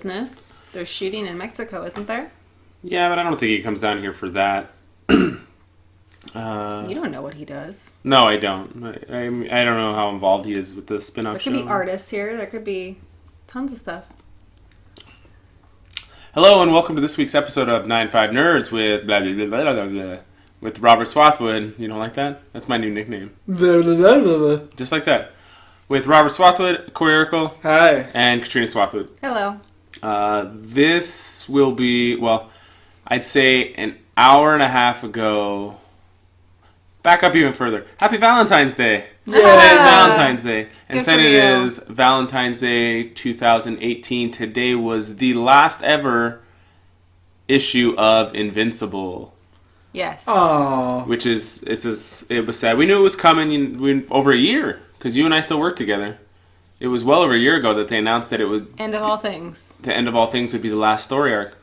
business. There's shooting in Mexico, isn't there? Yeah, but I don't think he comes down here for that. You don't know what he does. No, I don't. I don't know how involved he is with the spin-off show. There could be artists here. There could be tons of stuff. Hello and welcome to this week's episode of 9-5 Nerds with blah, blah, blah, blah, blah, blah, with Robert Swathwood. You don't like that? That's my new nickname. Blah, blah, blah, blah, blah. Just like that. With Robert Swathwood, Corey Urkel, Hi. and Katrina Swathwood. Hello. This will be, well, I'd say an hour and a half ago. Back up even further. Happy Valentine's Day. Yeah. Today is Valentine's Day. And Good said for it you. is Valentine's Day 2018. Today was the last ever issue of Invincible. Yes. Oh. Which is, it was sad. We knew it was coming over a year. Because you and I still work together. It was well over a year ago that they announced that it was... End of all things. The end of all things would be the last story arc.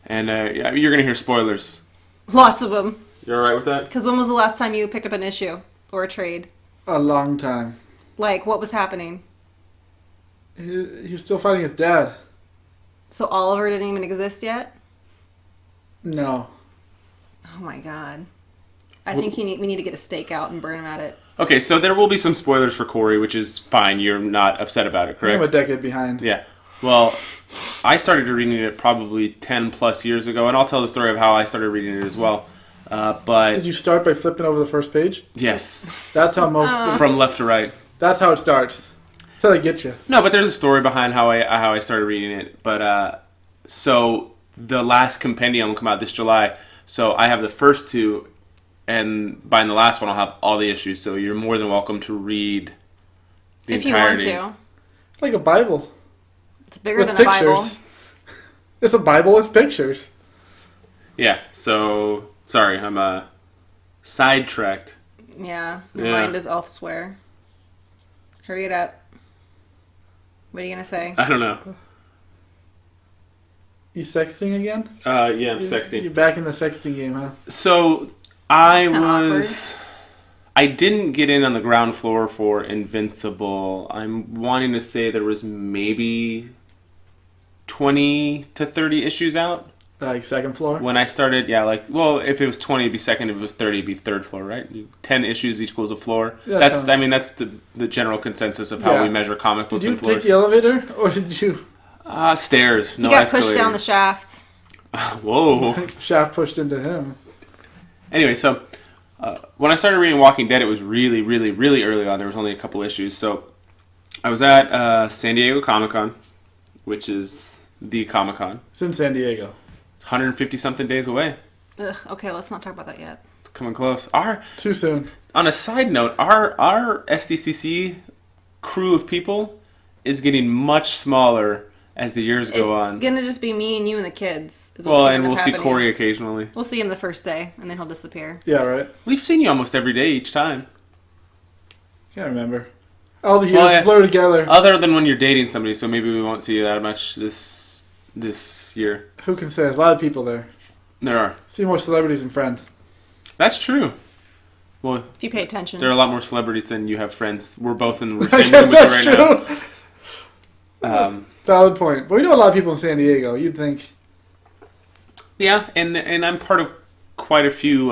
And yeah, you're going to hear spoilers. Lots of them. You're alright with that? Because when was the last time you picked up an issue or a trade? A long time. Like, what was happening? He's still fighting his dad. So Oliver didn't even exist yet? No. Oh my god. I think we need to get a stake out and burn him at it. Okay, so there will be some spoilers for Corey, which is fine. You're not upset about it, correct? I'm a decade behind. Yeah. Well, I started reading it probably 10 plus years ago, and I'll tell the story of how I started reading it as well. But Did you start by flipping over the first page? yes, That's how most... from left to right. That's how it starts. That's how they get you. No, but there's a story behind how I started reading it. But so the last compendium will come out this July. So I have the first two, and by the last one I'll have all the issues. So you're more than welcome to read the If entirety. you want to. It's like a Bible. It's bigger With than pictures. a Bible. It's a Bible with pictures. Yeah. So sorry, I'm sidetracked. Yeah. My Yeah. mind is elsewhere. Hurry it up. What are you going to say? I don't know. You sexting again? Yeah, I'm sexting. You're back in the sexting game, huh? So That's kinda I didn't get in on the ground floor for Invincible. I'm wanting to say there was maybe 20 to 30 issues out. Like second floor? When I started, yeah, like, well, if it was 20, it'd be second. If it was 30, it'd be third floor, right? 10 issues equals a floor. Yeah, that's sounds- the general consensus of how Yeah. we measure comic Did books you and take floors. the elevator? Or did you... Stairs, no You got escalator. pushed down the shaft. Whoa. Shaft pushed into him? Anyway, so when I started reading Walking Dead, it was really, really, really early on. There was only a couple issues. So I was at San Diego Comic-Con, which is the Comic-Con. It's in San Diego. It's 150-something days away. Ugh, okay, let's not talk about that yet. It's coming close. Too soon. On a side note, our SDCC crew of people is getting much smaller as the years go on. It's gonna just be me and you and the kids. Is what's Well, gonna and end we'll up see happening. Corey occasionally. We'll see him the first day, and then he'll disappear. Yeah, right? We've seen you almost every day each time. Can't remember. All the years Well, yeah. blur together. Other than when you're dating somebody, so maybe we won't see you that much this year. Who can say? There's a lot of people there. There are. See more celebrities and friends. That's true. Well, If you pay attention. there are a lot more celebrities than you have friends. We're both in the I same room guess with you that's right true. now. Valid point. But we know a lot of people in San Diego. You'd think. Yeah, and I'm part of quite a few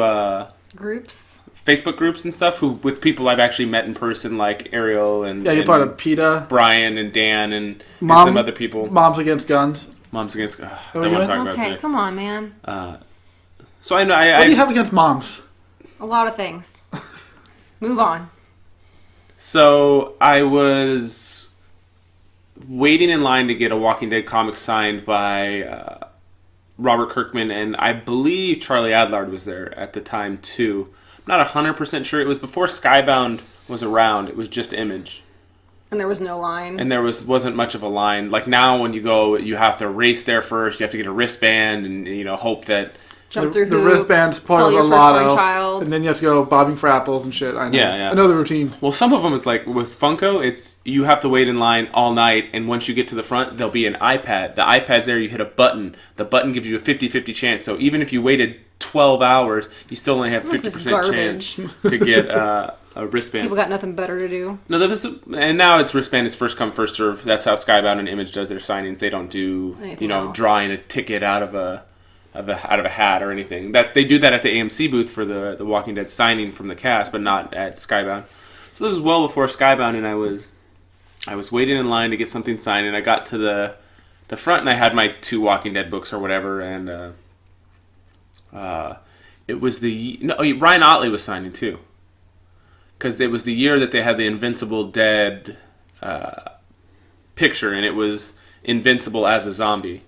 Groups. Facebook groups and stuff with people I've actually met in person, like Ariel and Yeah, you're and part of PETA. Brian and Dan and Mom- some other people. Moms Against Guns. Moms Against. are Don't you want to in? talk about Okay, today. come on, man. So I know What do you have against moms? A lot of things. Move on. So I was waiting in line to get a Walking Dead comic signed by Robert Kirkman, and I believe Charlie Adlard was there at the time too. I'm not 100% sure. It was before Skybound was around. It was just Image. And there was no line. And there wasn't much of a line. Like now when you go, you have to race there first. You have to get a wristband and, hope that... Jump through the hoops. wristband's part sell of your a firstborn lotto. child. And then you have to go bobbing for apples and shit. I know. Yeah, yeah. I know the routine. Well, some of them, it's like with Funko, it's you have to wait in line all night, and once you get to the front, there'll be an iPad. The iPad's there, you hit a button. The button gives you a 50-50 chance. So even if you waited 12 hours, you still only have This is 50% chance to get a wristband. People got nothing better to do. No, and now it's wristband is first come, first serve. That's how Skybound and Image does their signings. They don't do Anything else. drawing a ticket out of a hat or anything. That they do that at the AMC booth for the Walking Dead signing from the cast, but not at Skybound. So this is well before Skybound, and I was waiting in line to get something signed, and I got to the front, and I had my 2 Walking Dead books or whatever, and it was Ryan Otley was signing too, because it was the year that they had the Invincible Dead picture, and it was Invincible as a zombie.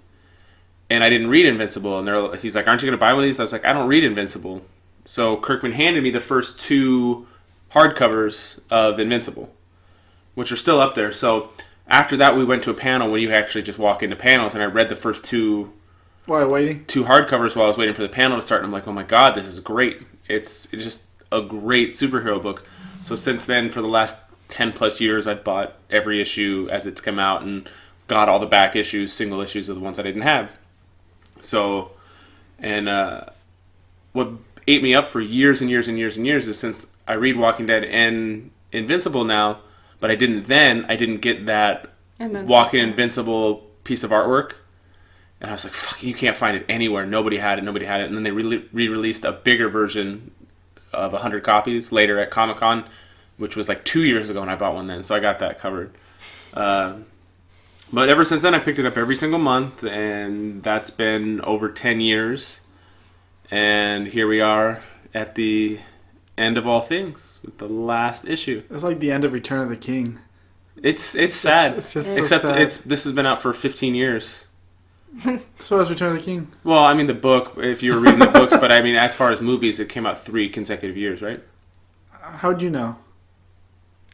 And I didn't read Invincible, and he's like, "Aren't you going to buy one of these?" I was like, "I don't read Invincible." So Kirkman handed me the first 2 hardcovers of Invincible, which are still up there. So after that, we went to a panel when you actually just walk into panels, and I read the first 2 While waiting? 2 hardcovers while I was waiting for the panel to start, and I'm like, "Oh my god, this is great. It's just a great superhero book." So since then, for the last 10 plus years, I've bought every issue as it's come out and got all the back issues, single issues of the ones I didn't have. So, and what ate me up for years and years and years and years is since I read Walking Dead and Invincible now, but I didn't get that Walking Invincible piece of artwork. And I was like, fuck, you can't find it anywhere. Nobody had it. And then they re-released a bigger version of 100 copies later at Comic-Con, which was like 2 years ago, and I bought one then. So I got that covered. But ever since then, I picked it up every single month, and that's been over 10 years. And here we are at the end of all things with the last issue. It's like the end of Return of the King. It's sad. It's just so Except sad. this has been out for 15 years. So is Return of the King. Well, I mean the book, if you were reading the books, but I mean as far as movies, it came out 3 consecutive years, right? How'd you know?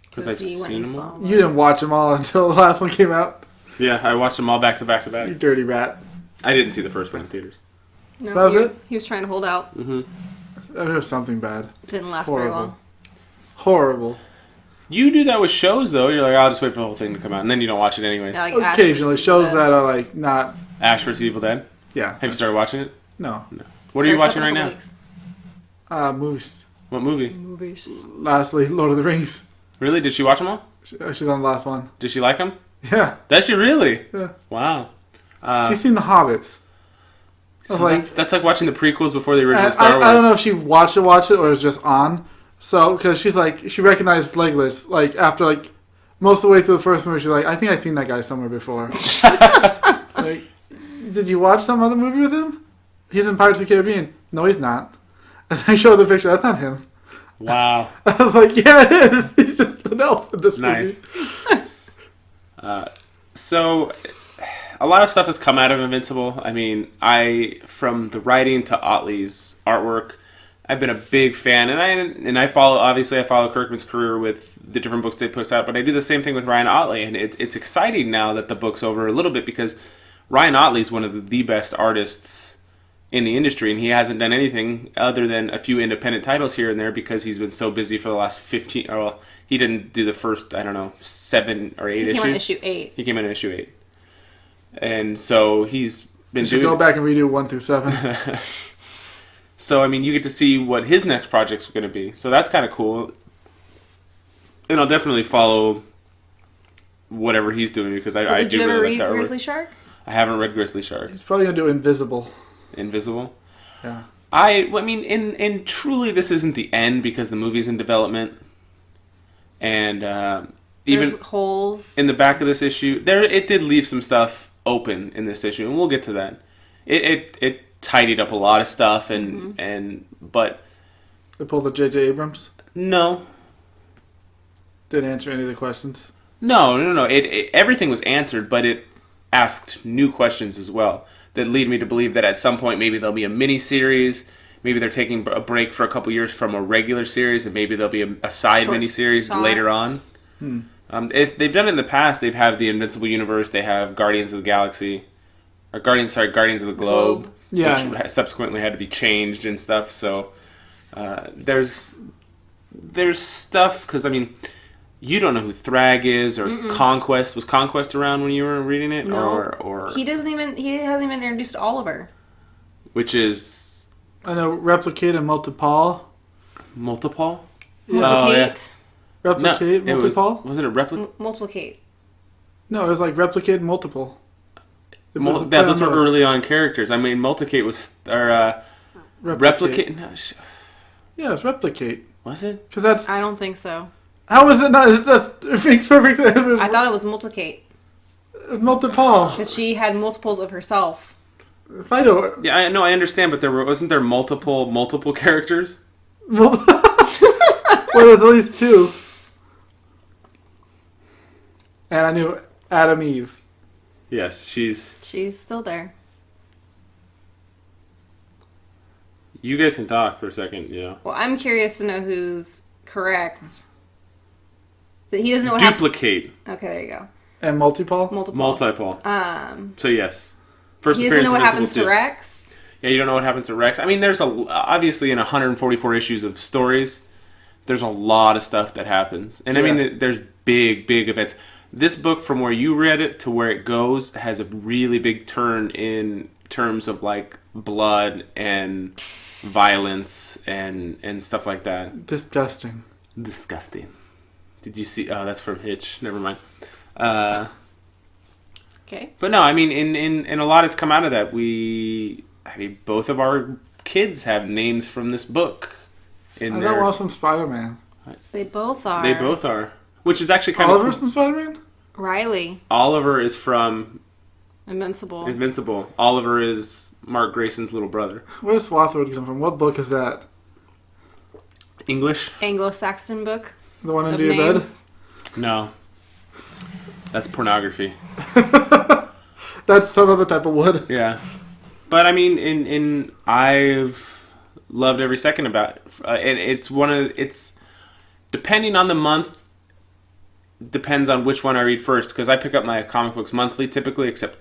Because I've seen them all. You didn't watch them all until the last one came out. Yeah, I watched them all back to back to You back. dirty rat. I didn't see the first one in theaters. No, That was it? He was trying to hold out. Mm-hmm. I mean, it was something bad. Didn't last Horrible. very long. Horrible. You do that with shows, though. You're like, I'll just wait for the whole thing to come out, and then you don't watch it anyway. Yeah, like Occasionally, Ash shows versus that are like not. Ash vs. Evil Dead. Yeah. Have you started watching it? No. What are you Starts watching up in right a now? couple weeks. Movies. What movie? Movies. Lastly, Lord of the Rings. Really? Did she watch them all? She's on the last one. Did she like them? Yeah. Does she really? Yeah. Wow. She's seen The Hobbits. So like- that's like watching the prequels before the original I, Star Wars. I don't know if she watched it or it was just on. So, because she's like, she recognized Legolas, like, after, like, most of the way through the first movie, she's like, I think I've seen that guy somewhere before. Like, did you watch some other movie with him? He's in Pirates of the Caribbean. No, he's not. And I showed the picture. That's not him. Wow. I was like, yeah, it is. He's just an elf in this Nice. movie. So, a lot of stuff has come out of Invincible. I mean, from the writing to Otley's artwork, I've been a big fan, and I follow Kirkman's career with the different books they put out, but I do the same thing with Ryan Otley, and it's exciting now that the book's over a little bit because Ryan Otley's one of the best artists in the industry, and he hasn't done anything other than a few independent titles here and there because he's been so busy for the last 15. Well, he didn't do the first 7 or 8 He issues. came on issue 8. He came in issue 8, and so he's been You should doing. go back and redo 1 through 7. So, I mean, you get to see what his next project's going to be. So that's kind of cool. And I'll definitely follow whatever he's doing because I Did do you ever really read like that Grizzly artwork. Shark? I haven't read Grizzly Shark. He's probably going to do Invisible. Invisible? Yeah. I mean, in truly, this isn't the end because the movie's in development. And even There's holes. in the back of this issue, it did leave some stuff open in this issue, and we'll get to that. It tidied up a lot of stuff, but They pulled the J.J. Abrams. no. Didn't answer any of the questions. No. Everything was answered, but it asked new questions as well that lead me to believe that at some point maybe there'll be a mini series. Maybe they're taking a break for a couple years from a regular series, and maybe there'll be a side Short mini series shots. later on. If they've done it in the past, they've had the Invincible Universe. They have Guardians of the Galaxy, or Guardians of the Globe, Yeah. which subsequently had to be changed and stuff. So there's stuff because I mean. You don't know who Thrag is or Conquest. Was Conquest around when you were reading it? No. Or He hasn't even introduced Oliver. which is I know replicate and multipole. Multiple? Multiplicate. Replicate, No, multipole? wasn't it replicate? Multiplicate. No, it was like replicate and multiple. Yeah, those were early on characters. I mean, multicate was replicate. No, Yeah, it's replicate. was it? Because that's I don't think so. how is it not? It makes perfect sense. I thought it was multiplicate. Multipole. Because she had multiples of herself. If I don't. Yeah, I understand, but wasn't there multiple characters? Well, there's at least two. And I knew Adam Eve. Yes, she's. She's still there. You guys can talk for a second, Well, I'm curious to know who's correct. That he doesn't know what happened. Duplicate. Okay, there you go. And multipole? Multiple. So yes. First He doesn't know what Invincible happens to 2. Rex. Yeah, you don't know what happens to Rex. I mean, there's obviously in 144 issues of stories, there's a lot of stuff that happens. And I mean, there's big events. This book, from where you read it to where it goes, has a really big turn in terms of like blood and violence and stuff like that. Disgusting. Did you see? Oh, that's from Hitch. Never mind. Okay. But no, I mean, in a lot has come out of that. Both of our kids have names from this book. I thought was from Spider-Man. They both are. They both are. Which is actually kind Oliver's of cool. from Spider-Man? Riley. Oliver is from Invincible. Oliver is Mark Grayson's little brother. Where does Swathwood come from? What book is that? English? Anglo-Saxon book. The one Of under your names. No. That's pornography. bed? That's some other type of wood. Yeah. But I mean, I've loved every second about it. And it's depending on the month, depends on which one I read first, because I pick up my comic books monthly typically, except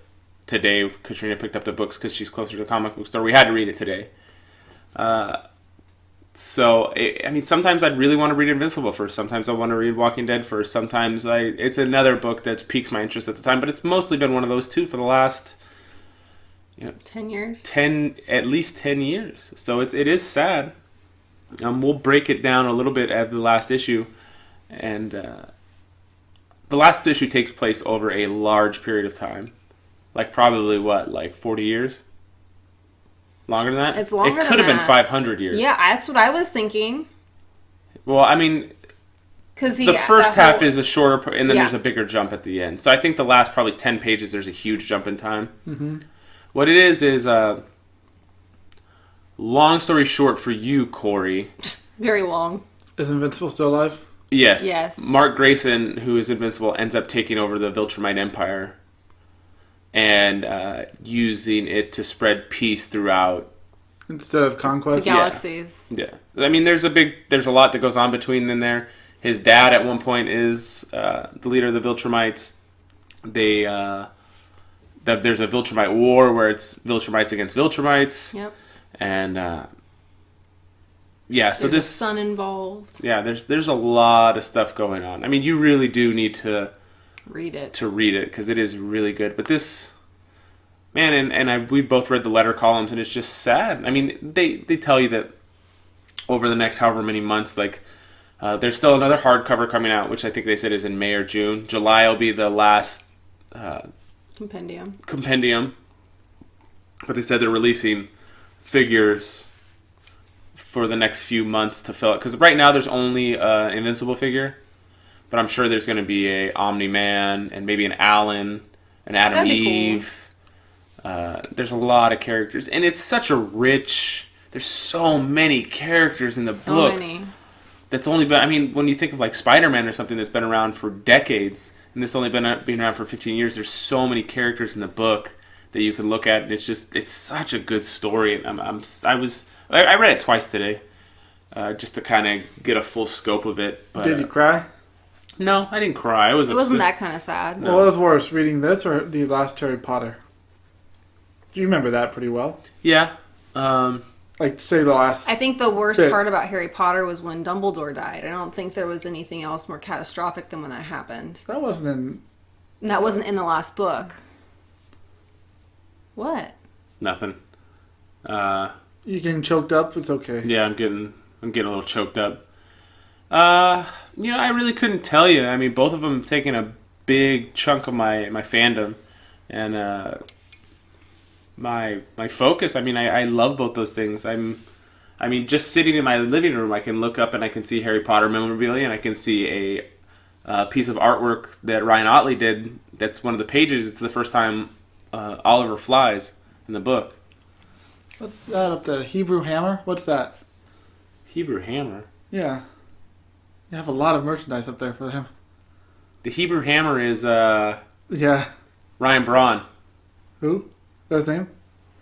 today Katrina picked up the books because she's closer to the comic book store. We had to read it today. Sometimes I'd really want to read Invincible first. Sometimes I want to read Walking Dead first. Sometimes it's another book that piques my interest at the time, but it's mostly been one of those two for the last 10 years. At least 10 years. So it is sad. We'll break it down a little bit at the last issue, and the last issue takes place over a large period of time, like probably 40 years. Longer than that? It's longer than that. It could have been 500 years. Yeah, that's what I was thinking. Well, I mean, the first half is a shorter, and then there's a bigger jump at the end. So I think the last probably 10 pages, there's a huge jump in time. Mm-hmm. What it is long story short for you, Corey. Very long. Is Invincible still alive? Yes. Mark Grayson, who is Invincible, ends up taking over the Viltrumite Empire and using it to spread peace throughout. Instead of conquest? The galaxies. Yeah. I mean, there's a lot that goes on between them there. His dad at one point is the leader of the Viltrumites. There's a Viltrumite war where it's Viltrumites against Viltrumites. Yep. And so there's a son involved. Yeah, there's a lot of stuff going on. I mean, you really do need to read it because it is really good. But this, man, we both read the letter columns, and it's just sad. I mean, they tell you that over the next however many months, there's still another hardcover coming out, which I think they said is in May or June. July will be the last compendium. But they said they're releasing figures for the next few months to fill it, because right now there's only an Invincible figure, but I'm sure there's going to be a Omni-Man and maybe an Alan, an Adam Eve. Cool. There's a lot of characters, and it's such a rich. There's so many characters in the book. So many. That's only been. I mean, when you think of Spider-Man or something that's been around for decades, and this only been around for 15 years. There's so many characters in the book that you can look at, and it's such a good story. And I read it twice today, just to kind of get a full scope of it. But, did you cry? No, I didn't cry. It wasn't that kind of sad. No. What was worse, reading this or the last Harry Potter? Do you remember that pretty well? Yeah. Say the last. I think the worst part about Harry Potter was when Dumbledore died. I don't think there was anything else more catastrophic than when that happened. That wasn't in. And that wasn't in the last book. What? Nothing. You getting choked up? It's okay. Yeah, I'm getting a little choked up. I really couldn't tell you. I mean, both of them have taken a big chunk of my fandom and my focus. I mean, I love both those things. Just sitting in my living room, I can look up and I can see Harry Potter memorabilia, and I can see a piece of artwork that Ryan Otley did. That's one of the pages. It's the first time Oliver flies in the book. What's that up there? Hebrew Hammer? What's that? Hebrew Hammer? Yeah. You have a lot of merchandise up there for him. The Hebrew Hammer is Yeah. Ryan Braun. Who? That's his name?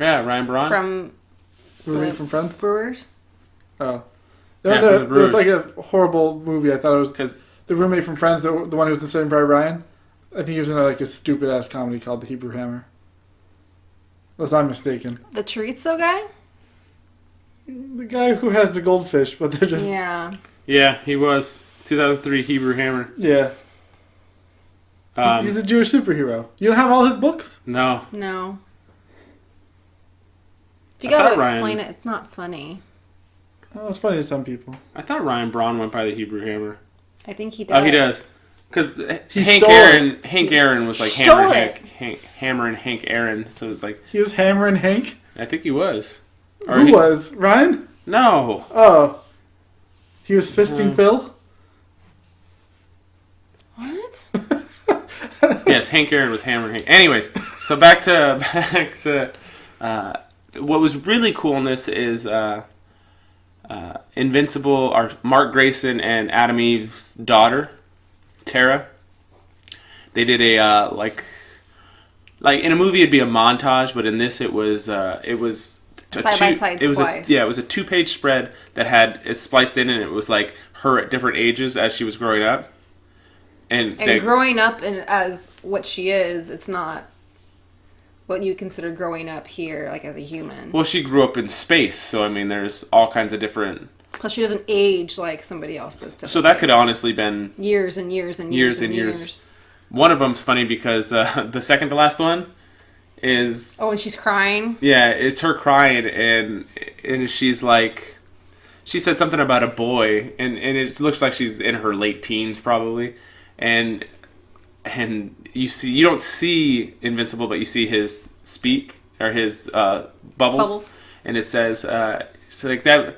Yeah, Ryan Braun. From Roommate from Friends? Brewers. Oh. Yeah, There from the Brewers. was like a horrible movie. I thought it was Because the roommate from Friends, the one who was inspired by Ryan. I think he was in like a stupid ass comedy called The Hebrew Hammer. Unless I'm mistaken. The chorizo guy? The guy who has the goldfish, but they're just Yeah. he was 2003 Hebrew Hammer. yeah. He's a Jewish superhero. You don't have all his books? No, No. If you I gotta thought explain Ryan- it, it's not funny. Oh, it's funny to some people. I thought Ryan Braun went by the Hebrew Hammer. I think he does. Oh, he does. Because He Hank stole Aaron, Hank Aaron was like Stole Hammer, it. Hammer and Hank Aaron. So it was like, He was Hammer and Hank? I think he was. Who was? Ryan? No. Oh. He was fisting Phil? What? Yes, Hank Aaron was Hammer and Hank. Anyways, so back to what was really cool in this is Invincible, our Mark Grayson and Adam Eve's daughter, Tara. They did a like in a movie it'd be a montage, but in this it was a Side-by-side splice. It was a 2-page spread that had it spliced in, and it was like her at different ages as she was growing up. And Growing up as what she is, it's not what you consider growing up here, like as a human. well, she grew up in space, so I mean, there's all kinds of different. Plus, she doesn't age like somebody else does. Typically. So that could honestly been years and years and Years years and and years. years. one of them's funny because the second to last one is Oh, and she's crying. yeah, it's her crying and she's like, she said something about a boy and it looks like she's in her late teens probably, and you don't see Invincible, but you see his speak or his bubbles, and it says so like that.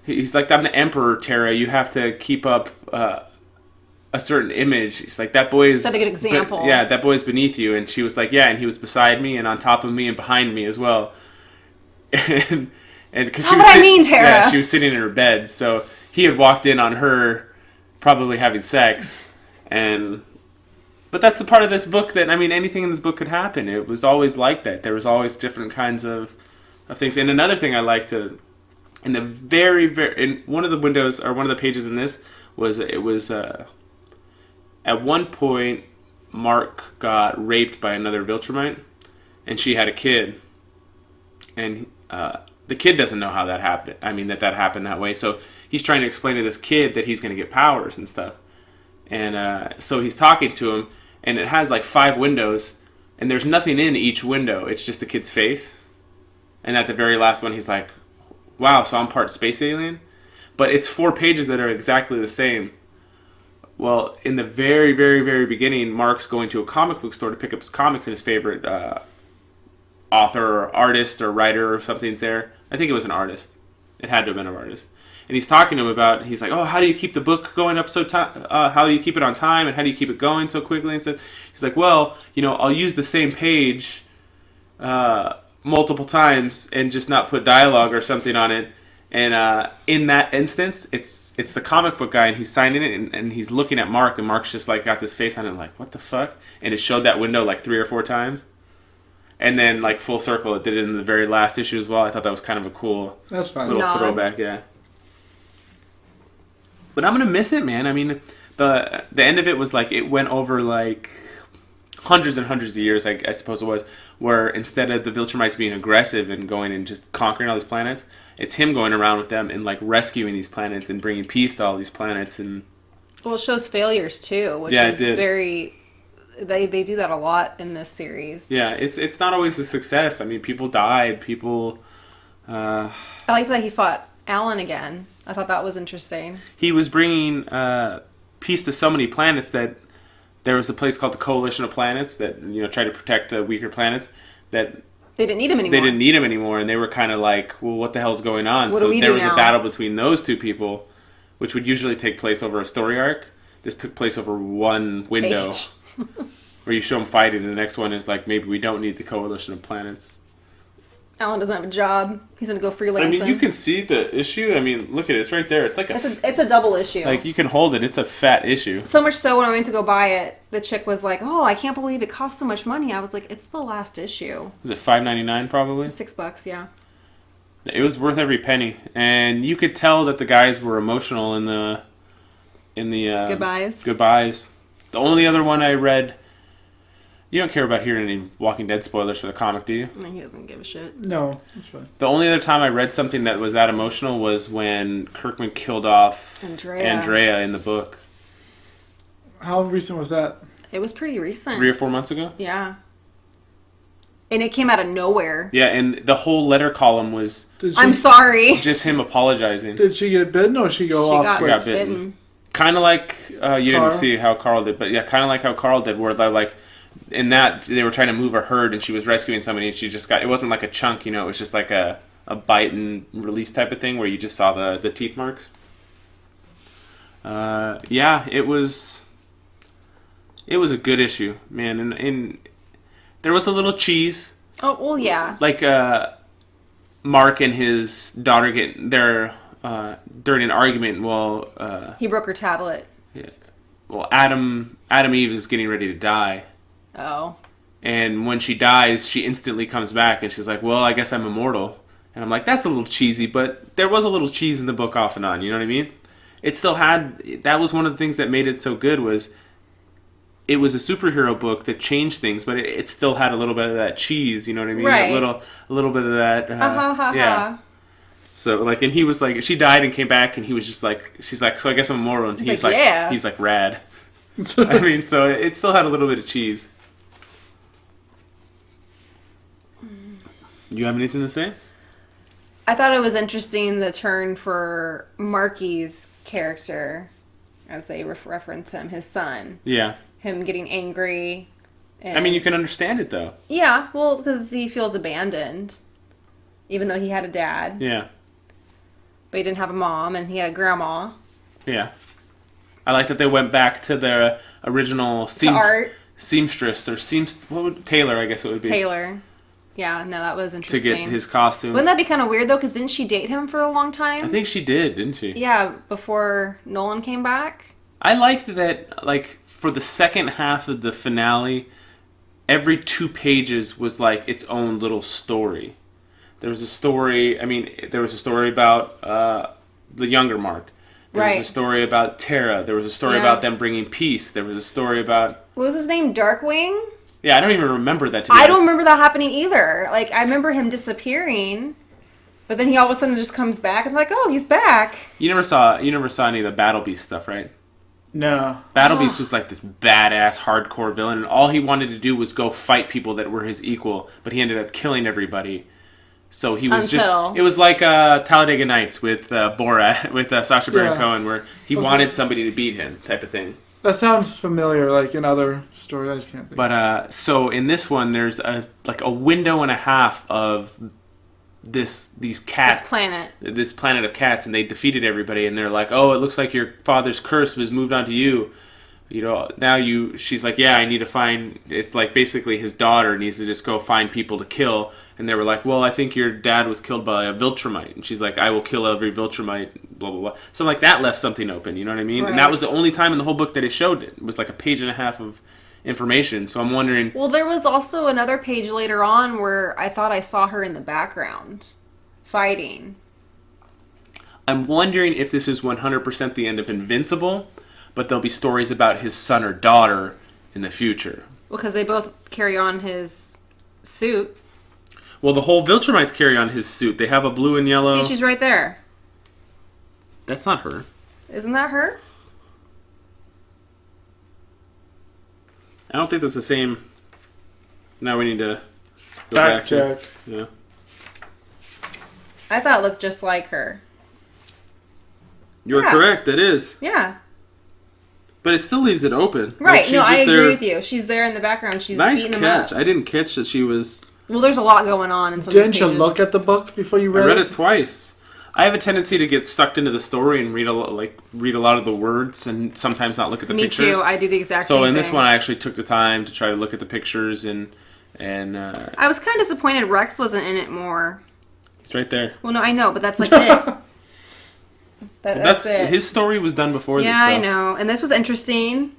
He's like, I'm the emperor, Tara. You have to keep up a certain image. He's like, that boy is set a good example. yeah, that boy's beneath you. And she was like, yeah, and he was beside me and on top of me and behind me as well. And because That's not what I mean, Tara. Yeah, she was sitting in her bed, so he had walked in on her probably having sex, but that's the part of this book that, I mean, anything in this book could happen. It was always like that. There was always different kinds of things. And another thing I liked in the in one of the windows or one of the pages in this was at one point Mark got raped by another Viltrumite, and she had a kid, and the kid doesn't know how that happened. I mean, that happened that way. So he's trying to explain to this kid that he's going to get powers and stuff. And so he's talking to him, and it has like 5 windows, and there's nothing in each window. It's just the kid's face. And at the very last one, he's like, wow, so I'm part space alien? But it's 4 pages that are exactly the same. Well, in the very, very, very beginning, Mark's going to a comic book store to pick up his comics, and his favorite author or artist or writer or something's there. I think it was an artist. It had to have been an artist. And he's talking to him about, he's like, oh, how do you keep the book going up how do you keep it on time, and how do you keep it going so quickly? And so he's like, well, I'll use the same page multiple times and just not put dialogue or something on it. And in that instance, it's the comic book guy, and he's signing it, and he's looking at Mark, and Mark's just like got this face on it, like, what the fuck? And it showed that window like 3 or 4 times. And then, like, full circle, it did it in the very last issue as well. I thought that was kind of a cool That's fine. little Nod. throwback, yeah. But I'm gonna miss it, man. I mean, the end of it was like, it went over like hundreds and hundreds of years, I suppose it was, where instead of the Viltrumites being aggressive and going and just conquering all these planets, it's him going around with them and like rescuing these planets and bringing peace to all these planets. And Well, it shows failures too, which Yeah, it is did. very. They do that a lot in this series. yeah, it's not always a success. I mean, people died, people Uh, I like that he fought Alan again. I thought that was interesting. he was bringing peace to so many planets that there was a place called the Coalition of Planets that tried to protect the weaker planets. That They didn't need him anymore. they didn't need him anymore, and they were kind of like, well, what the hell's going on? What So do we there do was now? a battle between those two people, which would usually take place over a story arc. This took place over one window Page. where you show them fighting, and the next one is like, maybe we don't need the Coalition of Planets. Alan doesn't have a job. He's gonna go freelancing. I mean, you can see the issue. I mean, look at it. It's right there. It's like It's a double issue. like you can hold it. It's a fat issue. So much so when I went to go buy it, the chick was like, "Oh, I can't believe it cost so much money." I was like, "It's the last issue." Was it $5.99 probably? $6, yeah. It was worth every penny, and you could tell that the guys were emotional in the Goodbyes. Goodbyes. The only other one I read. You don't care about hearing any Walking Dead spoilers for the comic, do you? I mean, he doesn't give a shit. No, that's fine. The only other time I read something that was that emotional was when Kirkman killed off Andrea in the book. How recent was that? It was pretty recent. 3 or 4 months ago? Yeah. And it came out of nowhere. Yeah, and the whole letter column was I'm sorry. just him apologizing. Did she get bitten or did she go She off got quick? got bitten. Kind of like, you Carl? didn't see how Carl did, but yeah, kind of like how Carl did, where they're like, in that, they were trying to move a herd and she was rescuing somebody and she just got, it wasn't like a chunk, it was just like a bite and release type of thing where you just saw the teeth marks. Yeah, it was a good issue, man, and there was a little cheese. Oh, well, yeah. Like, Mark and his daughter get their, during an argument, He broke her tablet. Adam Eve is getting ready to die. Oh. And when she dies, she instantly comes back and she's like, well, I guess I'm immortal. And I'm like, that's a little cheesy, but there was a little cheese in the book off and on, you know what I mean? It still had, that was one of the things that made it so good was, it was a superhero book that changed things, but it still had a little bit of that cheese, you know what I mean? Right. A little bit of that, yeah. So, like, and he was like, she died and came back, and he was just like, she's like, so I guess I'm immortal. And he's like, yeah. He's like, rad. I mean, so it still had a little bit of cheese. You have anything to say? I thought it was interesting the turn for Marky's character, as they reference him, his son. Yeah. Him getting angry. And I mean, you can understand it, though. Yeah, well, because he feels abandoned, even though he had a dad. Yeah. But he didn't have a mom, and he had a grandma. Yeah. I like that they went back to their original Art. seamstress, or Taylor, I guess it would be. Taylor. Yeah, no, that was To interesting. get his costume. Wouldn't that be kind of weird, though? Because didn't she date him for a long time? I think she did, didn't she? Yeah, before Nolan came back. I liked that, like, for the second half of the finale, every 2 pages was like its own little story. There was a story, there was a story about the younger Mark. There was a story about Tara. There was a story about them bringing peace. There was a story about... What was his name? Darkwing? Yeah, I don't even remember that, to be I honest. don't remember that happening either. Like, I remember him disappearing, but then he all of a sudden just comes back, and I'm like, oh, he's back. You never saw any of the Battle Beast stuff, right? No. Battle Beast was like this badass, hardcore villain, and all he wanted to do was go fight people that were his equal, but he ended up killing everybody. So he was it was like Talladega Nights with Borat, with Sacha Baron Cohen, where he wanted somebody to beat him, type of thing. That sounds familiar, like in other stories. I just can't think. But so in this one, there's a window and a half of these cats, this planet of cats, and they defeated everybody, and they're like, oh, it looks like your father's curse was moved onto you. She's like, yeah, I need to find, it's like basically his daughter needs to just go find people to kill. And they were like, well, I think your dad was killed by a Viltrumite. And she's like, I will kill every Viltrumite, blah, blah, blah. So, like, that left something open, you know what I mean? Right. And that was the only time in the whole book that it showed it. It was like a page and a half of information. So I'm wondering... Well, there was also another page later on where I thought I saw her in the background fighting. I'm wondering if this is 100% the end of Invincible, but there'll be stories about his son or daughter in the future. Because they both carry on his suit. Well, the whole Viltrumites carry on his suit. They have a blue and yellow... See, she's right there. That's not her. Isn't that her? I don't think that's the same... Now we need to go back check. Yeah. I thought it looked just like her. You're Yeah. correct. It is. Yeah. But it still leaves it open. Right. She's No, I just agree there. with you. She's there in the background. She's Nice beating catch. him up. I didn't catch that she was. Well, there's a lot going on in some of Didn't these you pages. look at the book before you I read read it twice. I have a tendency to get sucked into the story and read a lot of the words and sometimes not look at the Me pictures. too. I do the exact same So thing. in this one, I actually took the time to try to look at the pictures and I was kind of disappointed Rex wasn't in it more. it's right there. Well, no, I know, but that's like it. That's it. His story was done before this. Yeah, I though. know. And this was interesting.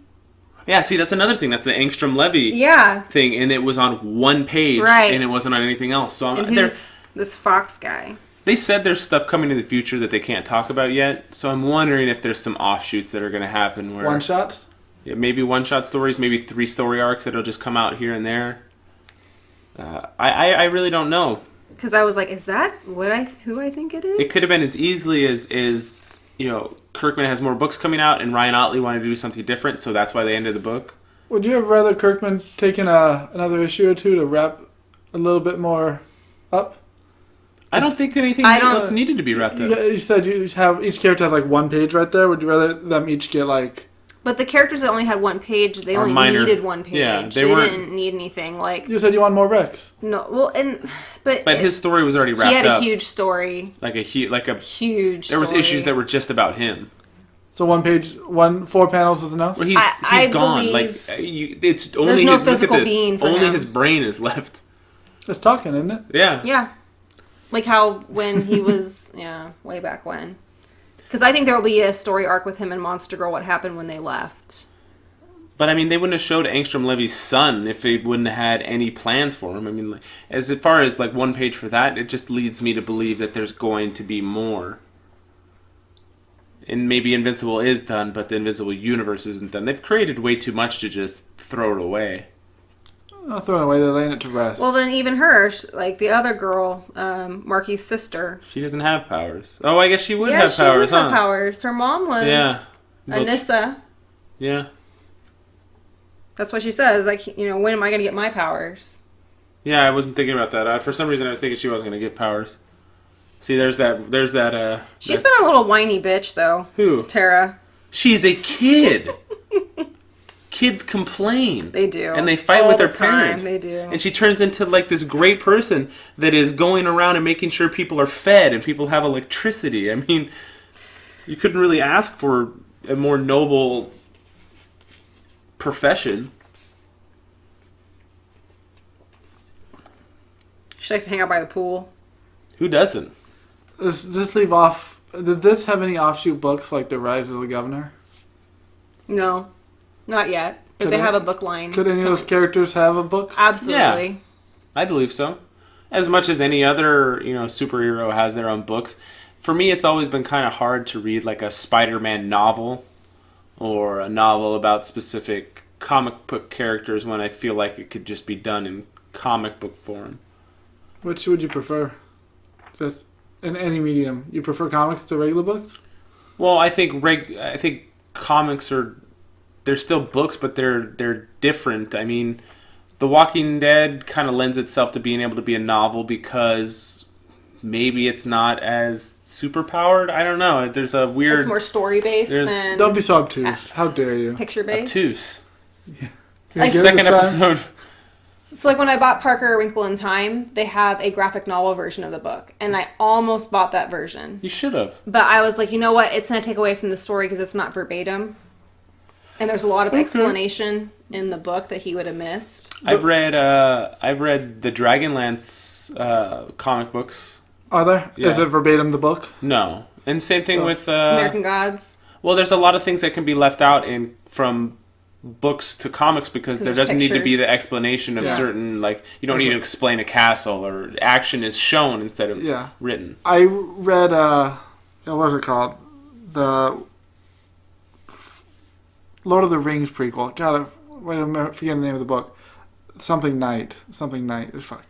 Yeah, see, that's another thing. That's the Angstrom Levy Yeah. thing, and it was on one page, Right. and it wasn't on anything else. So And this Fox guy. they said there's stuff coming in the future that they can't talk about yet. So I'm wondering if there's some offshoots that are going to happen where one shots. yeah, maybe one-shot stories, maybe 3 story arcs that'll just come out here and there. I really don't know. Because I was like, is that who I think it is? It could have been as easily as Kirkman has more books coming out, and Ryan Ottley wanted to do something different, so that's why they ended the book. Would you have rather Kirkman taken another issue or two to wrap a little bit more up? I don't think anything I don't- else needed to be wrapped up. You said you have each character has like one page right there. Would you rather them each get like? But the characters that only had one page, they Are only minor. needed one page. Yeah, they weren't- didn't need anything. Like, You said you want more Rex. no, well, but But his story was already wrapped he had up. a huge story. Huge. There was story. issues that were just about him. So 4 panels is enough. Well, he's I gone. believe It's only there's no his, look at physical this. being for only him. his brain is left. It's talking, isn't it? Yeah. Yeah. Like how when he was, way back when. Because I think there will be a story arc with him and Monster Girl, what happened when they left. But I mean, they wouldn't have showed Angstrom Levy's son if they wouldn't have had any plans for him. I mean, like, as far as like one page for that, it just leads me to believe that there's going to be more. And maybe Invincible is done, but the Invincible universe isn't done. They've created way too much to just throw it away. Not throwing it away. They're laying it to rest. Well, then even her, like the other girl, Marky's sister. She doesn't have powers. Oh, I guess she would Yeah, have she powers, would have huh? powers. Her mom was Yeah. Anissa. Yeah. That's what she says. Like, when am I going to get my powers? Yeah, I wasn't thinking about that. For some reason, I was thinking she wasn't going to get powers. See, there's that. She's been a little whiny bitch, though. Who? Tara. She's a kid. Kids complain. They do. And they fight All with their the time, parents. they do. And she turns into like this great person that is going around and making sure people are fed and people have electricity. I mean, you couldn't really ask for a more noble profession. She likes to hang out by the pool. Who doesn't? Does this leave off? Did this have any offshoot books like The Rise of the Governor? No, not yet. But Could they it- have a book line. Could any of those characters have a book? Absolutely. I believe so. As much as any other, superhero has their own books. For me, it's always been kind of hard to read like a Spider-Man novel or a novel about specific comic book characters when I feel like it could just be done in comic book form. Which would you prefer? Just in any medium. You prefer comics to regular books? Well, I think comics they're still books, but they're different. I mean, The Walking Dead kind of lends itself to being able to be a novel because maybe it's not as super powered. I don't know. There's a weird It's more story based than Don't be so obtuse. How dare you? picture based. obtuse. Like, Second episode. So like when I bought Parker A Wrinkle in Time, they have a graphic novel version of the book, and I almost bought that version. You should have. But I was like, you know what? It's going to take away from the story because it's not verbatim. And there's a lot of explanation in the book that he would have missed. I've read the Dragonlance comic books. Are there? Yeah. Is it verbatim the book? No, and same thing with American Gods. Well, there's a lot of things that can be left out from books to comics because there there's doesn't need to be pictures. the explanation of Yeah. certain, like, you don't need to explain a castle, or action is shown instead of Yeah. written. I read, what was it called? The Lord of the Rings prequel. God, wait a minute, forget the name of the book. Something Night. Fuck.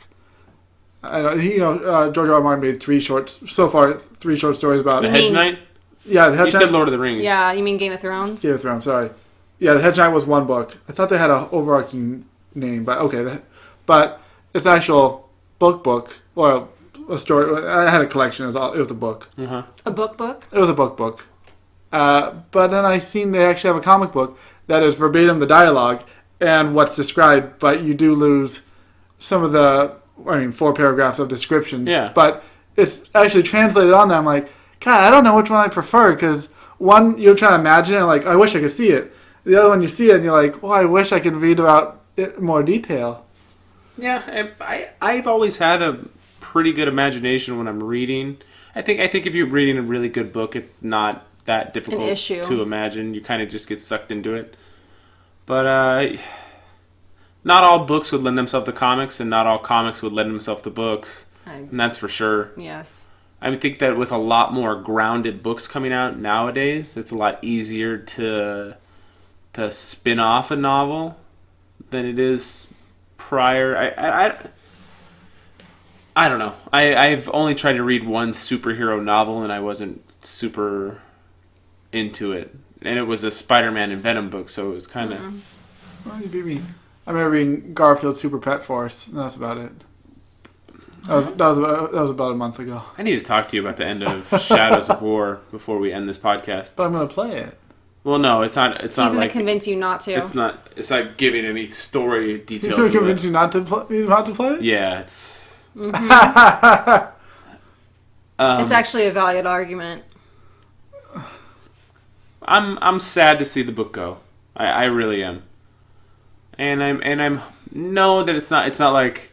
I don't, George R. R. Martin made three short stories about The it. Hedge mean- Knight? Yeah, the Hedge You said Knight. Lord of the Rings. Yeah, you mean Game of Thrones? Game of Thrones, sorry. Yeah, the Hedge Knight was one book. I thought they had an overarching name, but okay. But it's an actual book, or a story. I had a collection. It was a book. Uh-huh. A book? It was a book. But then I seen they actually have a comic book that is verbatim the dialogue and what's described, but you do lose some of the, 4 paragraphs of descriptions. Yeah. But it's actually translated on there. I'm like, God, I don't know which one I prefer, because one, you're trying to imagine it, like, I wish I could see it. The other one, you see it, and you're like, well, I wish I could read about it in more detail. Yeah, I've always had a pretty good imagination when I'm reading. I think if you're reading a really good book, it's not that difficult to imagine. You kind of just get sucked into it. But not all books would lend themselves to comics, and not all comics would lend themselves to books. And that's for sure. Yes. I think that with a lot more grounded books coming out nowadays, it's a lot easier to spin off a novel than it is prior. I don't know. I've only tried to read one superhero novel, and I wasn't super into it. And it was a Spider-Man and Venom book, so it was kind of... Well, you beat me. I remember reading Garfield's Super Pet Force, and that's about it. That was about a month ago. I need to talk to you about the end of Shadows of War before we end this podcast. But I'm going to play it. Well, no, it's not. He's going to convince you not to. It's not giving any story details. He's going to convince you not to play it? Yeah, it's... Mm-hmm. It's actually a valid argument. I'm sad to see the book go. I really am. And I'm know that it's not like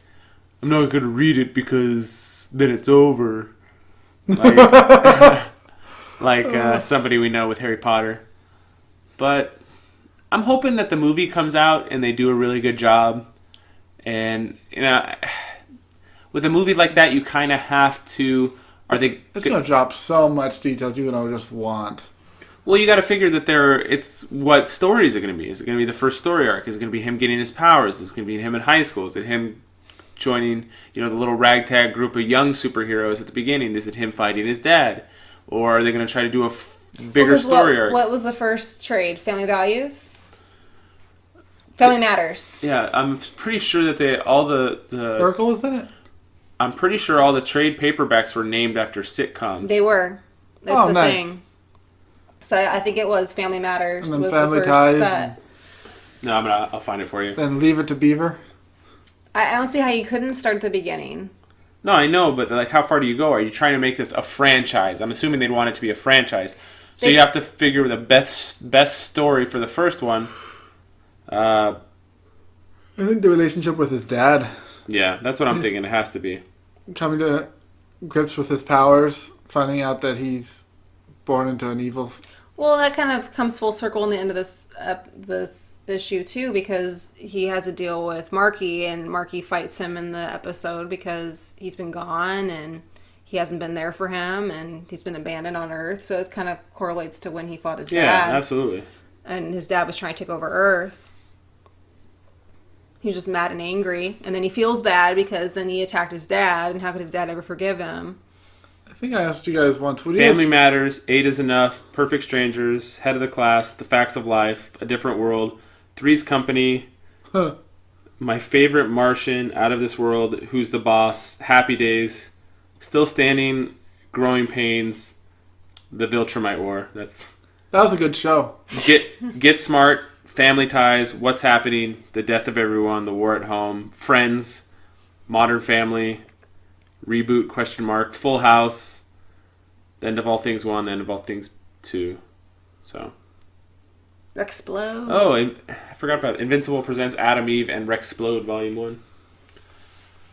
I'm not going to read it because then it's over. Like somebody we know with Harry Potter. But I'm hoping that the movie comes out and they do a really good job. And with a movie like that, you kind of have to. It's going to drop so much details you're going to just want. Well, you got to figure that it's what story is it going to be? Is it going to be the first story arc? Is it going to be him getting his powers? Is it going to be him in high school? Is it him joining, the little ragtag group of young superheroes at the beginning? Is it him fighting his dad? Or are they going to try to do a bigger story arc? What was the first trade? Family Values? Family Matters. Yeah, I'm pretty sure that all the Urkel was in it? I'm pretty sure all the trade paperbacks were named after sitcoms. They were. That's nice. thing. So I think it was Family Matters and then was Family the first Ties set. No, I'll find it for you. Then Leave It to Beaver. I don't see how you couldn't start at the beginning. No, I know, but how far do you go? Are you trying to make this a franchise? I'm assuming they'd want it to be a franchise. So you have to figure the best story for the first one. I think the relationship with his dad. Yeah, that's what I'm thinking. It has to be. Coming to grips with his powers, finding out that he's born into an evil... Well, that kind of comes full circle in the end of this issue, too, because he has a deal with Marky, and Marky fights him in the episode because he's been gone, and he hasn't been there for him, and he's been abandoned on Earth, so it kind of correlates to when he fought his dad. Yeah, absolutely. And his dad was trying to take over Earth. He was just mad and angry, and then he feels bad because then he attacked his dad, and how could his dad ever forgive him? I think I asked you guys once. Family Matters, 8 is Enough, Perfect Strangers, Head of the Class, The Facts of Life, A Different World, Three's Company, My Favorite Martian, Out of This World, Who's the Boss, Happy Days, Still Standing, Growing Pains, The Viltrumite War. That was a good show. Get Smart, Family Ties, What's Happening, The Death of Everyone, The War at Home, Friends, Modern Family, Reboot, ? Full House, The End of All Things 1, The End of All Things 2. So. Rexplode. Oh, I forgot about it. Invincible presents Adam, Eve, and Rexplode Volume 1.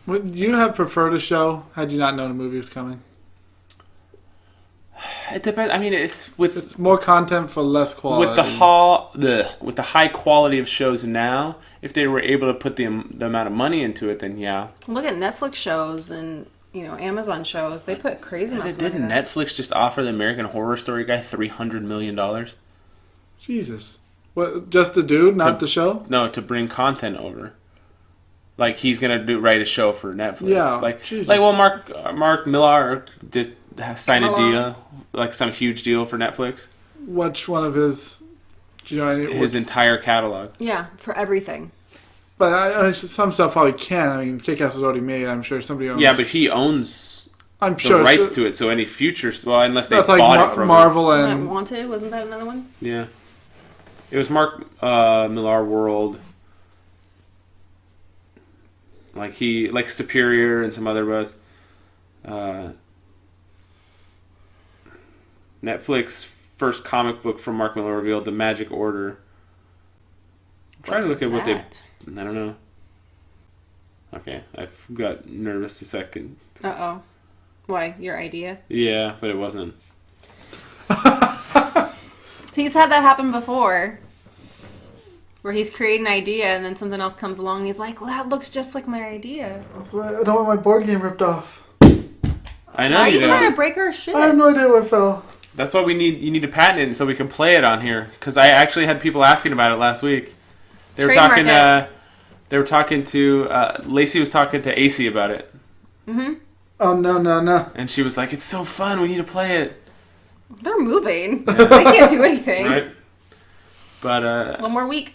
Would you have preferred a show had you not known a movie was coming? It depends. I mean, it's more content for less quality. With the high quality of shows now, if they were able to put the amount of money into it, then yeah. Look at Netflix shows and Amazon shows. They put crazy amounts of money. Didn't Netflix just offer the American Horror Story guy $300 million? Jesus. What? Just the dude, not the show? No, to bring content over. Like he's gonna write a show for Netflix. Yeah. Jesus. Mark Millar did sign a deal, like some huge deal for Netflix. Which one of his? Do you know any? His entire catalog. Yeah, for everything. But some stuff probably can. I mean, Kick-Ass was already made. I'm sure somebody owns. Yeah, but he owns I'm the sure rights to it. So any future, well, unless they that's bought like it from Marvel Wasn't and that Wanted? Wasn't that another one? Yeah, it was Mark Millar World. Like Superior and some other books. Netflix first comic book from Mark Millar revealed the Magic Order. I'm trying to look at what they. I don't know. Okay, I got nervous a second. Uh-oh. Why? Your idea? Yeah, but it wasn't. He's had that happen before. Where he's created an idea and then something else comes along and he's like, well, that looks just like my idea. I don't want my board game ripped off. I know Why are you you don't. trying to break our shit? I have no idea what fell. That's why we need. You need to patent it so we can play it on here. Because I actually had people asking about it last week. They were Trademark talking. it. They were talking to Lacey was talking to AC about it. Mm-hmm. Oh, no. And she was like, "It's so fun. We need to play it." They're moving. They can't do anything. Right. But One more week.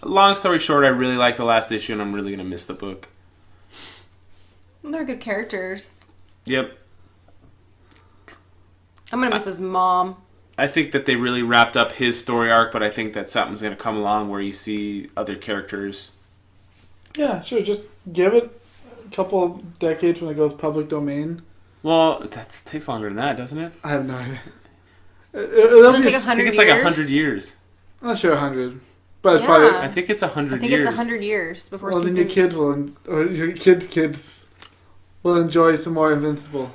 long story short, I really like the last issue, and I'm really gonna miss the book. They're good characters. Yep. I'm gonna miss his mom. I think that they really wrapped up his story arc, but I think that something's gonna come along where you see other characters. Yeah, sure. Just give it a couple of decades when it goes public domain. Well, that takes longer than that, doesn't it? I have no idea. Doesn't it take I 100 think it's years? like 100 years. I'm not sure 100, but it's Yeah. probably. I think it's 100 I think years. it's 100 years before Well, then something... your kids will, or your kids will enjoy some more Invincible.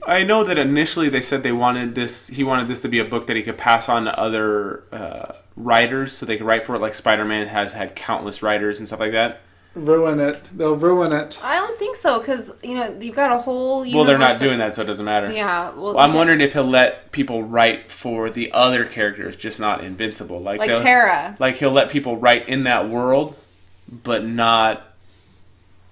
I know that initially they said he wanted this to be a book that he could pass on to other writers so they could write for it, like Spider-Man has had countless writers and stuff like that. Ruin it. They'll ruin it. I don't think so, because, you've got a whole universe... Well, they're not doing that, so it doesn't matter. Yeah, well, I'm wondering if he'll let people write for the other characters, just not Invincible. Like Tara. Like he'll let people write in that world, but not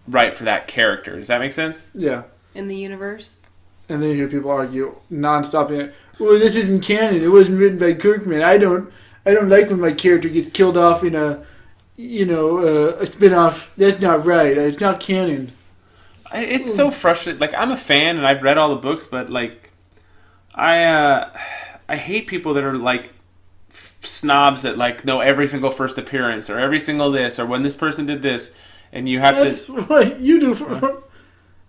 write for that character. Does that make sense? Yeah. In the universe. And then you hear people argue nonstop. Well, this isn't canon. It wasn't written by Kirkman. I don't like when my character gets killed off in a spin-off. That's not right. It's not canon. It's so frustrating. Like, I'm a fan and I've read all the books, but like, I hate people that are like snobs that like know every single first appearance or every single this or when this person did this, and you have That's what you do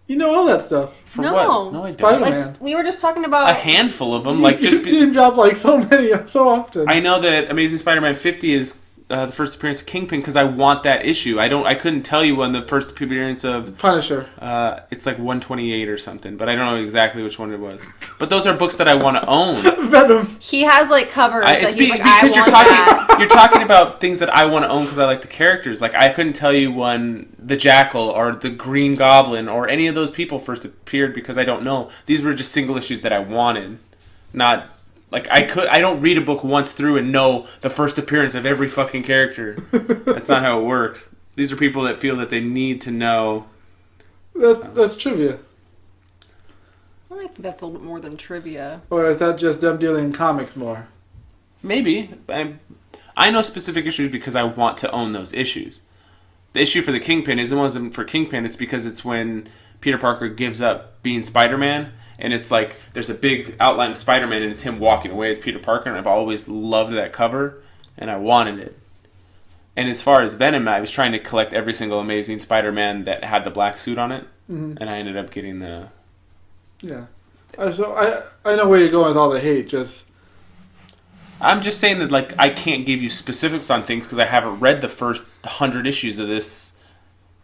you know all that stuff. for No. what? No, I don't. Spider-Man. Like, we were just talking about... A handful of them, like just. You name drop like so many, so often. I know that Amazing Spider-Man 50 is the first appearance of Kingpin because I want that issue. I couldn't tell you when the first appearance of Punisher. it's like 128 or something, but I don't know exactly which one it was. But those are books that I want to own. Venom. He has, covers that he's like, I because want that. you're talking about things that I want to own because I like the characters. Like, I couldn't tell you when the Jackal or the Green Goblin or any of those people first appeared because I don't know. These were just single issues that I wanted, not... Like, I don't read a book once through and know the first appearance of every fucking character. That's not how it works. These are people that feel that they need to know. That's trivia. I think that's a little bit more than trivia. Or is that just them dealing in comics more? Maybe. I know specific issues because I want to own those issues. The issue for the Kingpin isn't for Kingpin. It's because it's when Peter Parker gives up being Spider-Man. And it's like, there's a big outline of Spider-Man, and it's him walking away as Peter Parker, and I've always loved that cover, and I wanted it. And as far as Venom, I was trying to collect every single Amazing Spider-Man that had the black suit on it, and I ended up getting the... Yeah. So I know where you're going with all the hate, just... I'm just saying that, like, I can't give you specifics on things because I haven't read the first 100 issues of this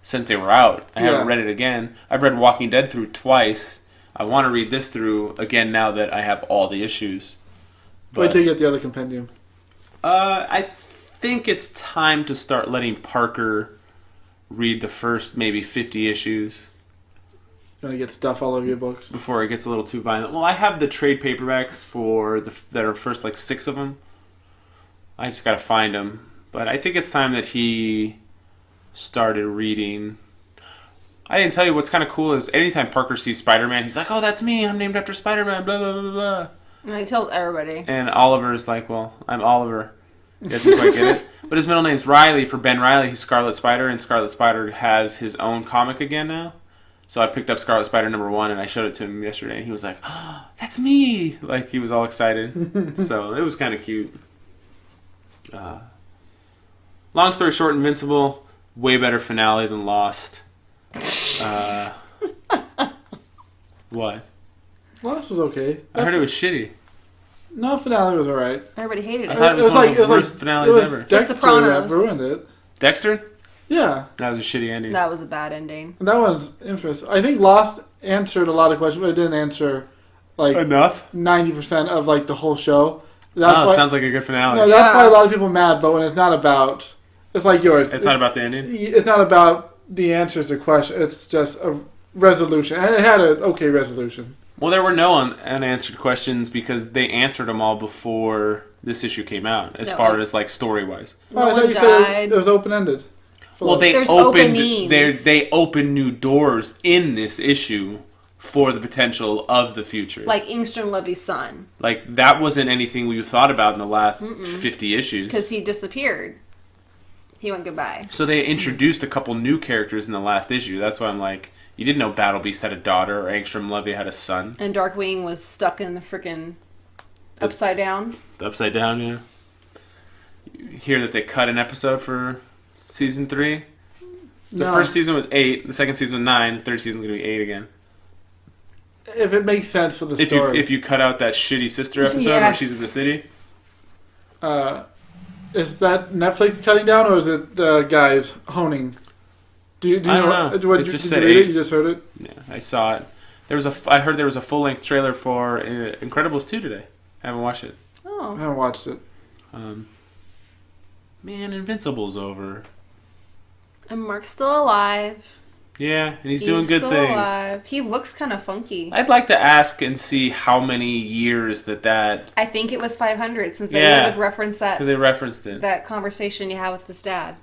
since they were out. I haven't read it again. I've read Walking Dead through twice. I want to read this through again now that I have all the issues. Wait till you get the other compendium. I think it's time to start letting Parker read the first maybe 50 issues. You want to get stuff all over your books? Before it gets a little too violent. Well, I have the trade paperbacks for that are first like 6 of them. I just got to find them. But I think it's time that he started reading... I didn't tell you what's kind of cool is anytime Parker sees Spider-Man, he's like, oh, that's me. I'm named after Spider-Man, blah, blah, blah, blah. And I tell everybody. And Oliver's like, well, I'm Oliver. He doesn't quite get it. But his middle name's Riley for Ben Riley, who's Scarlet Spider, and Scarlet Spider has his own comic again now. So I picked up Scarlet Spider #1 and I showed it to him yesterday, and he was like, "Oh, that's me!" Like, he was all excited. So it was kind of cute. Long story short, Invincible, way better finale than Lost. What? Lost was okay. I heard it was shitty. No, finale was alright. Everybody hated I it. thought it was one of the worst finales ever. Dexter Sopranos. that ruined it. Dexter? Yeah. That was a shitty ending. That was a bad ending. And that one's infamous. I think Lost answered a lot of questions, but it didn't answer like Enough? 90% of like the whole show. That's why, sounds like a good finale. no, that's why a lot of people are mad. But when it's not about, it's like yours. It's not about the ending? It's not about the answers to questions. It's just a resolution, and it had an okay resolution. Well, there were no unanswered questions because they answered them all before this issue came out, as far as like story-wise. No I thought one you died. said it was open-ended. Well, There's opened openings. they opened new doors in this issue for the potential of the future. Like Ingstrom Levy's son. Like, that wasn't anything we thought about in the last 50 issues. Because he disappeared. He went goodbye. So they introduced a couple new characters in the last issue. That's why I'm like, you didn't know Battle Beast had a daughter or Angstrom Levy had a son. And Darkwing was stuck in the freaking upside down. The Upside Down, yeah. You hear that they cut an episode for season 3? The first season was 8, the second season was 9, the third season is going to be 8 again. If it makes sense for the story. If you cut out that shitty sister episode where she's in the city. Is that Netflix cutting down, or is it the guys honing? Do you I don't know. What, It did just you said read 8. it? You just heard it? Yeah, I saw it. I heard there was a full-length trailer for Incredibles 2 today. I haven't watched it. I Oh. haven't watched it. Man, Invincible's over. And Mark's still alive. Yeah, and he's doing good still things. alive. He looks kind of funky. I'd like to ask and see how many years that I think it was 500 since they Yeah. would have referenced because they referenced it. that conversation you had with his dad.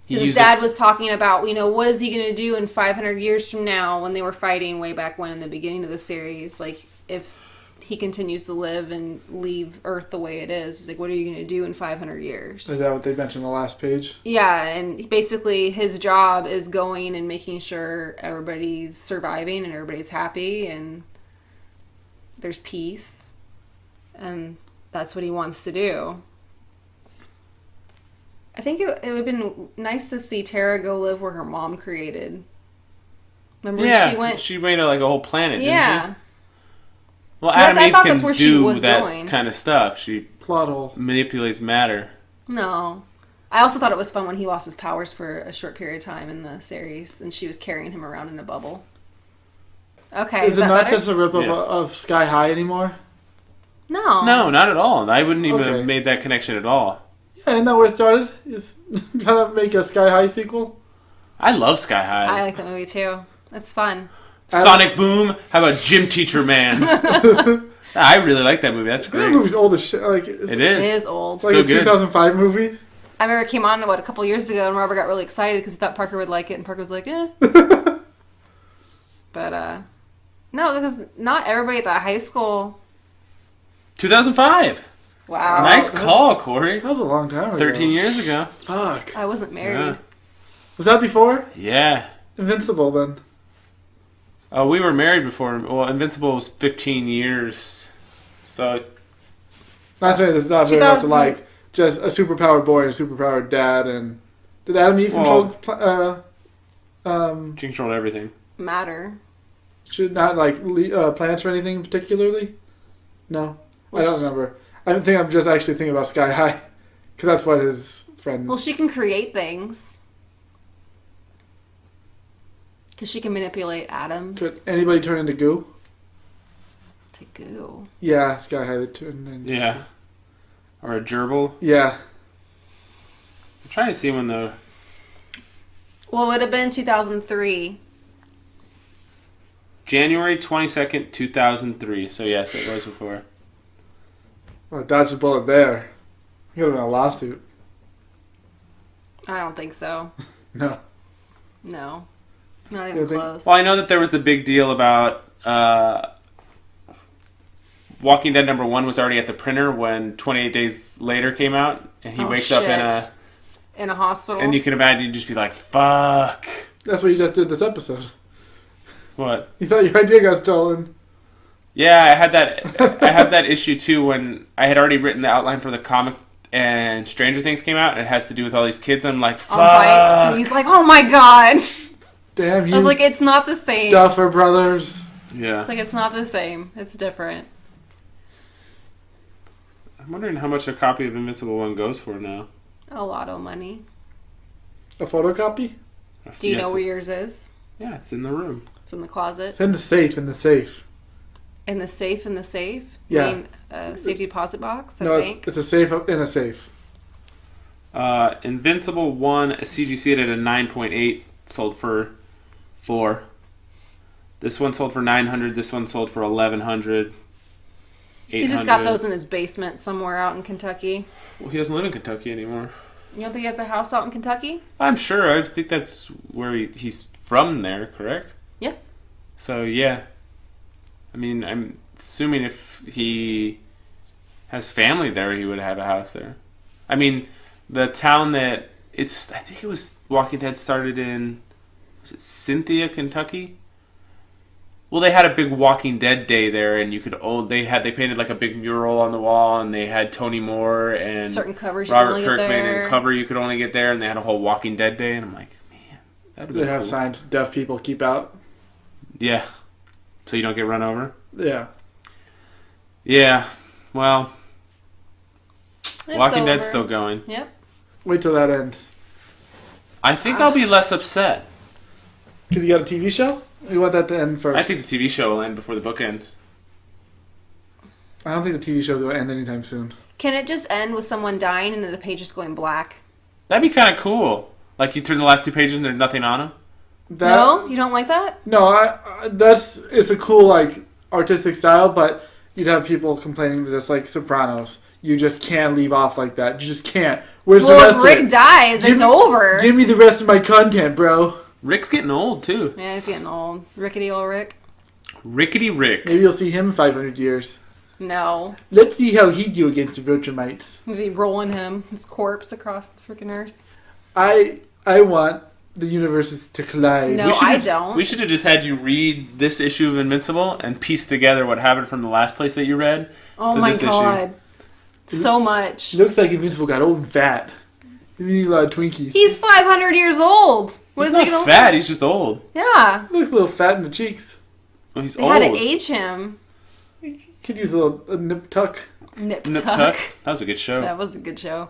He His used dad was talking about, what is he going to do in 500 years from now when they were fighting way back when in the beginning of the series? Like, if he continues to live and leave Earth the way it is, he's like, what are you going to do in 500 years? Is that what they mentioned on the last page? Yeah, and basically his job is going and making sure everybody's surviving and everybody's happy and there's peace. And that's what he wants to do. I think it would have been nice to see Tara go live where her mom created. Remember when she made a whole planet, didn't Yeah. she? Well, I Adam Eve thought can that's where she do was that going. kind of stuff. She Plot hole. manipulates matter. No. I also thought it was fun when he lost his powers for a short period of time in the series and she was carrying him around in a bubble. Okay, Is it that not better? just a rip Yes. of Sky High anymore? No. No, not at all. I wouldn't even Okay. have made that connection at all. Yeah, isn't that where it started? Is trying to make a Sky High sequel? I love Sky I High. like that movie too. It's fun. Sonic Boom. How about Gym Teacher Man? I really like that movie. That's That great. movie's old as shit. Like, it's It It is. is old. like still a good. 2005 movie. I remember it came on a couple years ago, and Robert got really excited because he thought Parker would like it, and Parker was like, "eh." But no, because not everybody at that high school. 2005. Wow, Nice call, Corey. That was a long time ago. 13 years ago. Fuck. I wasn't married. Yeah. Was that before Yeah. Invincible then? Oh, we were married before. Well, Invincible was 15 years. So, Not saying there's not very much 2000 like just a superpowered boy and a superpowered dad. And did Adam Eve Well- control? she controlled everything. Matter. Should not like plants or anything particularly. No, I Well, don't remember. I think I'm just actually thinking about Sky High because that's what his friend. Well, she can create things. Because she can manipulate atoms Could anybody turn into goo? to goo. Yeah, Sky High that turned into. Yeah. Or a gerbil. Yeah. I'm trying to see when the... Well, it would have been 2003. January 22nd, 2003. So, yes, it was before. Oh, dodged a bullet there. Could have been a lawsuit. I don't think so. No. No. Not even You think- close. Well, I know that there was the big deal about Walking Dead #1 was already at the printer when 28 Days Later came out, and he wakes up in a hospital. And you can imagine you'd just be like, "Fuck." That's what you just did this episode. What? You thought your idea got stolen. Yeah, I had that. I had that issue too when I had already written the outline for the comic, and Stranger Things came out, and it has to do with all these kids. I'm like, "Fuck!" And he's like, "Oh my god!" Damn you! I was like, "It's not the same." Duffer Brothers. Yeah, it's like it's not the same. It's different. I'm wondering how much a copy of Invincible 1 goes for now. A lot of money. A photocopy? Do you know where yours is? Yeah, it's in the room. It's in the closet. It's in the safe. In the safe. In the safe. In the safe. Yeah. You mean safety deposit box? No, it's a safe in a safe. Invincible 1, a CGC at a 9.8, sold for 4. This one sold for 900. This one sold for 1100. He just got those in his basement somewhere out in Kentucky. Well, he doesn't live in Kentucky anymore. You don't think he has a house out in Kentucky? I'm sure. I think that's where he's from there, correct? Yeah. So, yeah. I mean, I'm assuming if he has family there, he would have a house there. I mean, the town that I think it was Walking Dead started in, was it Cynthia, Kentucky? Well, they had a big Walking Dead day there, and they painted like a big mural on the wall, and they had Tony Moore and certain covers Robert Kirkman and cover you could only get there, and they had a whole Walking Dead day, and I'm like, man, that would be cool. They have signs deaf people keep out. Yeah, so you don't get run over. Yeah. Yeah. Well, Walking over. Dead's still going. Yep. Wait till that ends. I think I'll be less upset. Because you got a TV show? You want that to end first? I think the TV show will end before the book ends. I don't think the TV show's going to end anytime soon. Can it just end with someone dying and then the page is going black? That'd be kind of cool. Like you turn the last 2 pages and there's nothing on them. No? You don't like that? No, it's a cool, like, artistic style, but you'd have people complaining that it's like Sopranos. You just can't leave off like that. You just can't. Where's the rest if Rick dies, it's over. Give me the rest of my content, bro. Rick's getting old, too. Yeah, he's getting old. Rickety old Rick. Rickety Rick. Maybe you'll see him in 500 years. No. Let's see how he do against the Viltrumites. We'll be rolling his corpse across the freaking earth. I want the universes to collide. No, I don't. We should have just had you read this issue of Invincible and piece together what happened from the last place that you read. Oh my god. So much. It looks like Invincible got old and fat. He needs a lot of Twinkies. He's 500 years old. He's not fat, he's just old. Yeah. He looks a little fat in the cheeks. Well, he's they old. had to age him. He could use a nip tuck. Nip Tuck. That was a good show. That was a good show.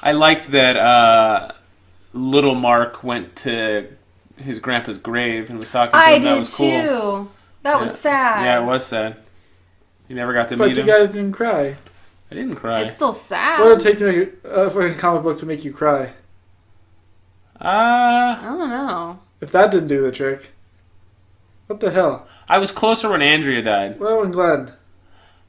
I liked that little Mark went to his grandpa's grave and was talking to him. That was cool. I did too. That was sad. Yeah, it was sad. You never got to meet him. But you guys didn't cry. I didn't cry. It's still sad. What would it take to make for a comic book to make you cry? I don't know. If that didn't do the trick, what the hell? I was closer when Andrea died. Well, and Glenn.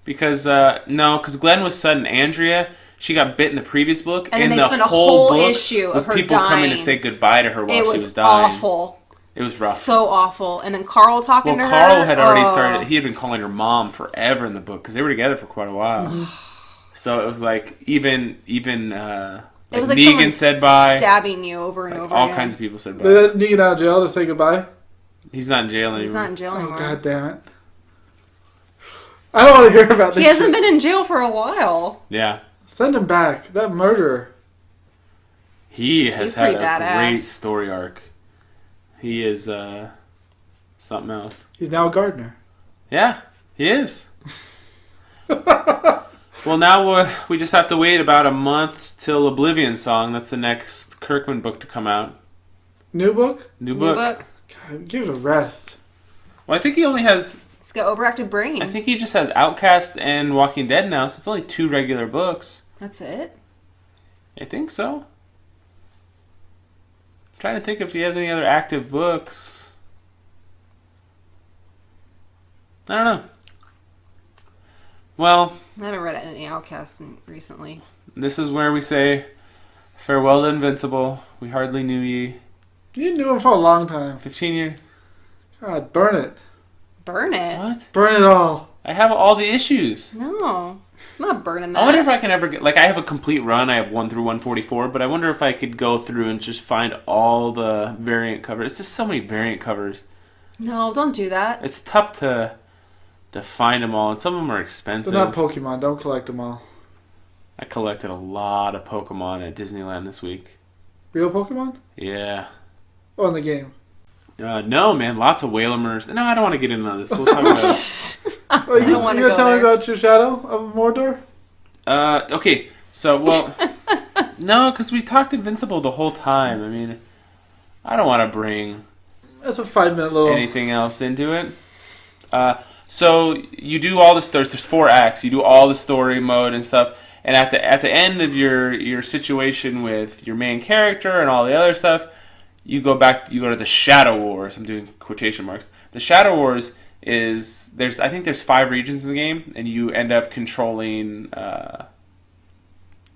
Because, because Glenn was sudden. Andrea, she got bit in the previous book. And then in they the spent a whole book issue of was her people dying. coming to say goodbye to her while she was dying. It was awful. It was rough. So awful. And then Carl talking to her. Well, Carl had already started. He had been calling her mom forever in the book because they were together for quite a while. Mm-hmm. So it was like even it was like Negan said bye. Stabbing you over and over. All again. kinds of people said bye. Did Negan out of jail to say goodbye? He's not in jail anymore. He's not in jail anymore. Oh, god damn it. I don't want to hear about this. He hasn't been in jail for a while. Yeah. Send him back. That murderer. He's had a badass. great story arc. He is something else. He's now a gardener. Yeah, he is. Well, now we just have to wait about a month till Oblivion Song. That's the next Kirkman book to come out. New book? New book. God, give it a rest. Well, I think he only has... He's got overactive brain. I think he just has Outcast and Walking Dead now, so it's only 2 regular books. That's it? I think so. I'm trying to think if he has any other active books. I don't know. Well... I haven't read any Outcasts recently. This is where we say, farewell to Invincible. We hardly knew ye. You knew him for a long time. 15 years. God, burn it. Burn it? What? Burn it all. I have all the issues. No. I'm not burning that. I wonder if I can ever get... Like, I have a complete run. I have 1 through 144, but I wonder if I could go through and just find all the variant covers. It's just so many variant covers. No, don't do that. It's tough to find them all, and some of them are expensive. They're not Pokemon. Don't collect them all. I collected a lot of Pokemon at Disneyland this week. Real Pokemon? Yeah. Oh, in the game. No, man. Lots of Whalemers. No, I don't want to get into this. We'll talk about it. Oh, you don't wanna gonna go tell me there. about your Shadow of Mordor? Okay. So, well... no, because we talked Invincible the whole time. I mean, I don't want to bring That's a 5-minute little... anything else into it. So, you do all this... There's 4 acts. You do all the story mode and stuff. And at the end of your situation with your main character and all the other stuff, you go to the Shadow Wars. I'm doing quotation marks. The Shadow Wars is I think there's 5 regions in the game, and you end up controlling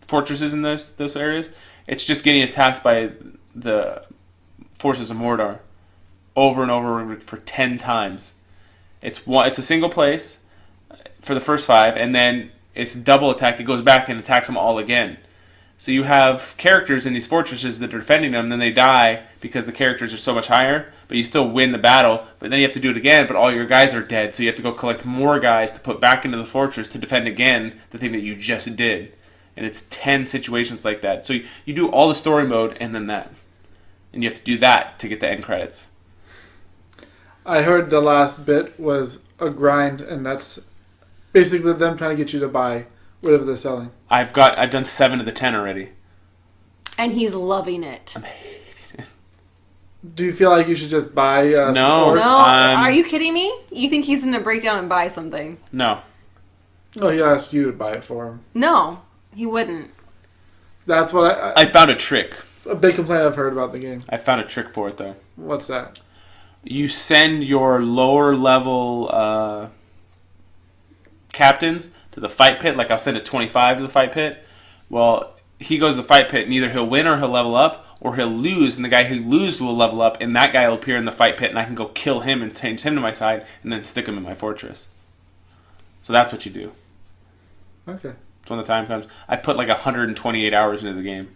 fortresses in those areas. It's just getting attacked by the forces of Mordor over and over for 10 times. It's a single place for the first 5, and then it's double attack. It goes back and attacks them all again. So you have characters in these fortresses that are defending them, then they die because the characters are so much higher, but you still win the battle, but then you have to do it again, but all your guys are dead, so you have to go collect more guys to put back into the fortress to defend again the thing that you just did. And it's 10 situations like that. So you do all the story mode and then that. And you have to do that to get the end credits. I heard the last bit was a grind, and that's basically them trying to get you to buy whatever they're selling. I've done 7 of the 10 already. And he's loving it. Do you feel like you should just buy No. sports? No, are you kidding me? You think he's going to break down and buy something? No. Oh, he asked you to buy it for him. No, he wouldn't. That's what I found a trick. a big complaint I've heard about the game. I found a trick for it, though. What's that? You send your lower level captains to the fight pit. Like, I'll send a 25 to the fight pit. Well, he goes to the fight pit, and either he'll win or he'll level up, or he'll lose, and the guy who loses will level up, and that guy will appear in the fight pit, and I can go kill him and change him to my side, and then stick him in my fortress. So that's what you do. Okay. It's when the time comes. I put like 128 hours into the game.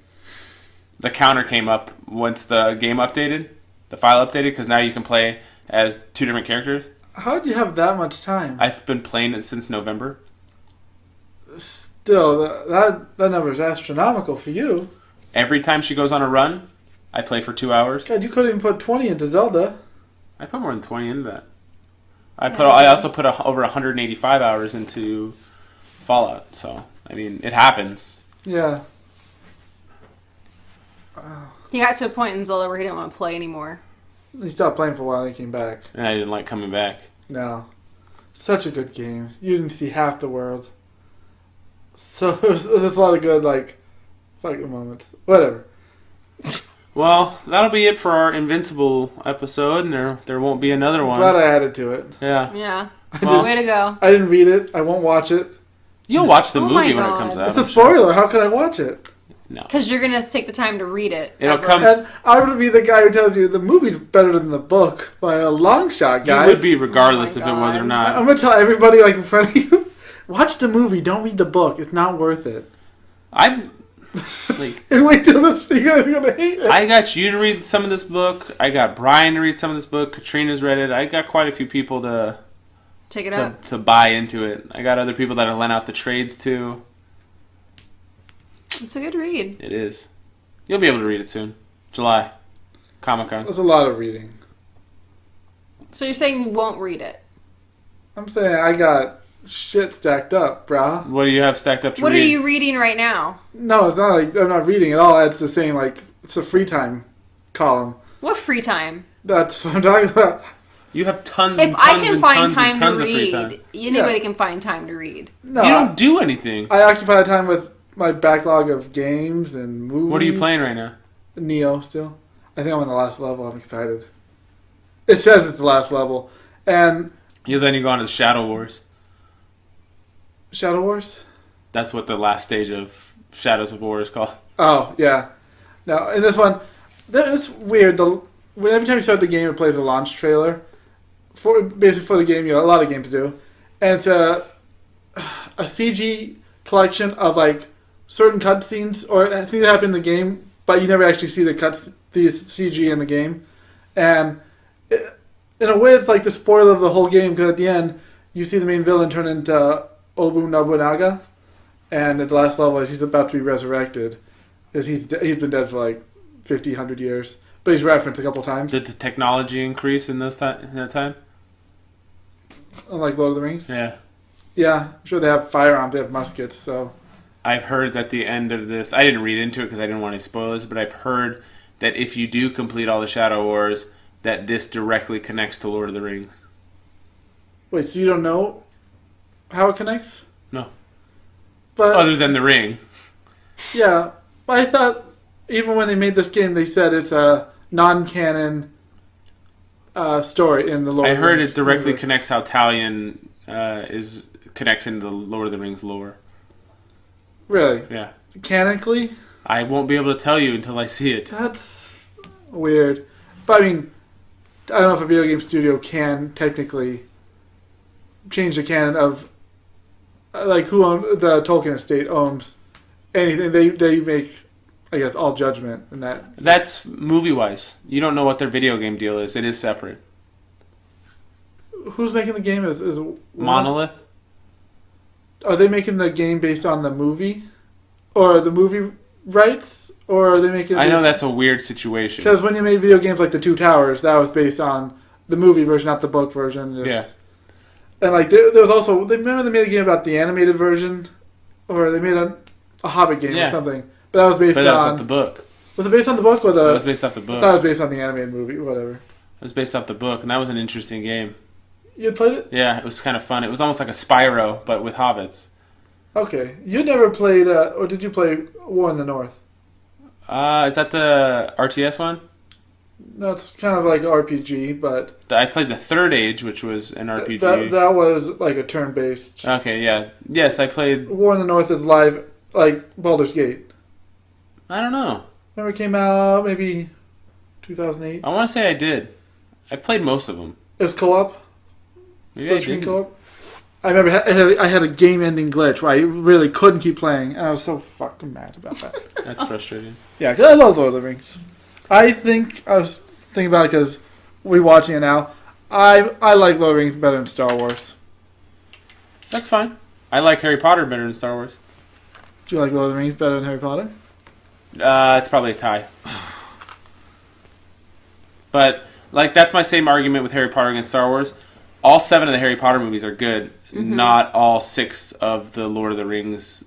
The counter came up once the game updated, the file updated, because now you can play as 2 different characters. How do you have that much time? I've been playing it since November. Still, that number is astronomical for you. Every time she goes on a run, I play for 2 hours. God, you couldn't even put 20 into Zelda. I put more than 20 into that. I also put over 185 hours into Fallout. So, I mean, it happens. Yeah. He got to a point in Zelda where he didn't want to play anymore. He stopped playing for a while and he came back. And I didn't like coming back. No. Such a good game. You didn't see half the world. So there's a lot of good, fucking moments. Whatever. Well, that'll be it for our Invincible episode, and there won't be another one. Glad I added to it. Yeah. Yeah. Well, Way to go. I didn't read it. I won't watch it. You'll watch the Oh my movie when it God. comes out. It's a I'm sure. spoiler. How could I watch it? No. Because you're going to take the time to read it. It'll ever. come- And I'm going to be the guy who tells you the movie's better than the book by a long shot, guys. You would be regardless Oh if my it was or God. not. I'm going to tell everybody in front of you, watch the movie. Don't read the book. It's not worth it. And Wait till this. You guys are going to hate it. I got you to read some of this book. I got Brian to read some of this book. Katrina's read it. I got quite a few people Take it up. to buy into it. I got other people that I lent out the trades to. It's a good read. It is. You'll be able to read it soon. July. Comic-Con. There's a lot of reading. So you're saying you won't read it? I'm saying I got shit stacked up, brah. What do you have stacked up to What read? are you reading right now? No, it's not like I'm not reading at all. It's the same, it's a free time column. What free time? That's what I'm talking about. You have tons If and tons I can and find tons time and to tons of free read, time. anybody Yeah. can find time to read. No, You don't do anything. I occupy time with my backlog of games and movies. What are you playing right now? Neo still. I think I'm on the last level. I'm excited. It says it's the last level. And Then you go on to the Shadow Wars. Shadow Wars? That's what the last stage of Shadows of War is called. Oh, yeah. Now, in this one, it's weird. Every time you start the game, it plays a launch trailer. Basically for the game, a lot of games do. and it's a CG collection of like certain cutscenes, or I think that happened in the game, but you never actually see the CG in the game, and in a way, it's like the spoiler of the whole game because at the end you see the main villain turn into Obu Nobunaga, and at the last level he's about to be resurrected, because he's been dead for like 50, 100 years, but he's referenced a couple times. Did the technology increase in that time? Unlike Lord of the Rings? Yeah. Yeah, I'm sure they have firearms, they have muskets, so... I've heard that the end of this... I didn't read into it because I didn't want any spoilers, but I've heard that if you do complete all the Shadow Wars, that this directly connects to Lord of the Rings. Wait, so you don't know how it connects? No. But other than the ring. Yeah, but I thought even when they made this game, they said it's a non-canon story in the Lord of the Rings. I heard it directly universe. connects how Talion connects into the Lord of the Rings lore. Really? Yeah. Canonically? I won't be able to tell you until I see it. That's weird. But I mean, I don't know if a video game studio can technically change the canon of like the Tolkien estate owns anything. They make, I guess, all judgment in that. That's movie-wise. You don't know what their video game deal is. It is separate. Who's making the game? Is Monolith? Are they making the game based on the movie, or the movie rights, or are they making? I know that's a weird situation. Because when you made video games like The Two Towers, that was based on the movie version, not the book version. Yeah. And like there was also, remember they made a game about the animated version, or they made a Hobbit game or something. But that was based but that was on off the book. Was it based on the book or the? It was based off the book. I thought it was based on the animated movie, whatever. It was based off the book, and that was an interesting game. You had played it? Yeah, it was kind of fun. It was almost like a Spyro, but with hobbits. Okay. You never played, or did you play War in the North? Is that the RTS one? No, it's kind of like RPG, but... I played the Third Age, which was an RPG. That was like a turn-based... Okay, yeah. Yes, I played... War in the North is live, like Baldur's Gate. I don't know. Remember it came out maybe 2008? I want to say I did. I've played most of them. It was co-op? Maybe I Split screen didn't. co-op? I remember I had a game-ending glitch where I really couldn't keep playing, and I was so fucking mad about that. That's frustrating. Yeah, because I love Lord of the Rings. I was thinking about it because we're watching it now. I like Lord of the Rings better than Star Wars. That's fine. I like Harry Potter better than Star Wars. Do you like Lord of the Rings better than Harry Potter? It's probably a tie. But, like, that's my same argument with Harry Potter against Star Wars. All 7 of the Harry Potter movies are good. Mm-hmm. Not all 6 of the Lord of the Rings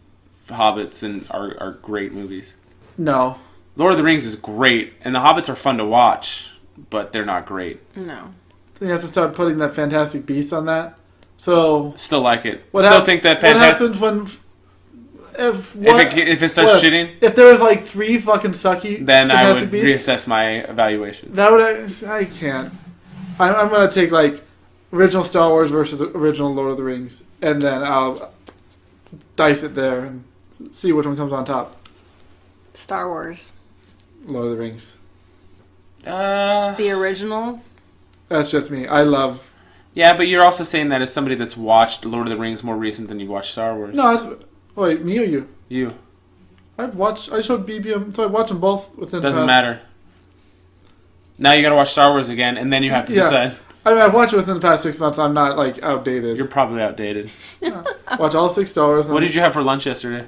Hobbits are great movies. No. Lord of the Rings is great, and the Hobbits are fun to watch, but they're not great. No. Then you have to start putting that Fantastic Beasts on that. So still like it. Think that Fantastic... What happens when... If it starts shitting? If there was like 3 fucking sucky then Fantastic I would Beasts, reassess my evaluation. That would... I can't. I'm going to take like original Star Wars versus original Lord of the Rings, and then I'll dice it there and see which one comes on top. Star Wars. Lord of the Rings. The originals? That's just me. I love... Yeah, but you're also saying that as somebody that's watched Lord of the Rings more recent than you've watched Star Wars. No, that's... Wait, me or you? You. I showed BBM, so I watched them both within the Doesn't past... matter. Now you gotta watch Star Wars again, and then you have to decide. I mean, I've watched it within the past 6 months. I'm not, like, outdated. You're probably outdated. Watch all 6 Star Wars. What did you have for lunch yesterday?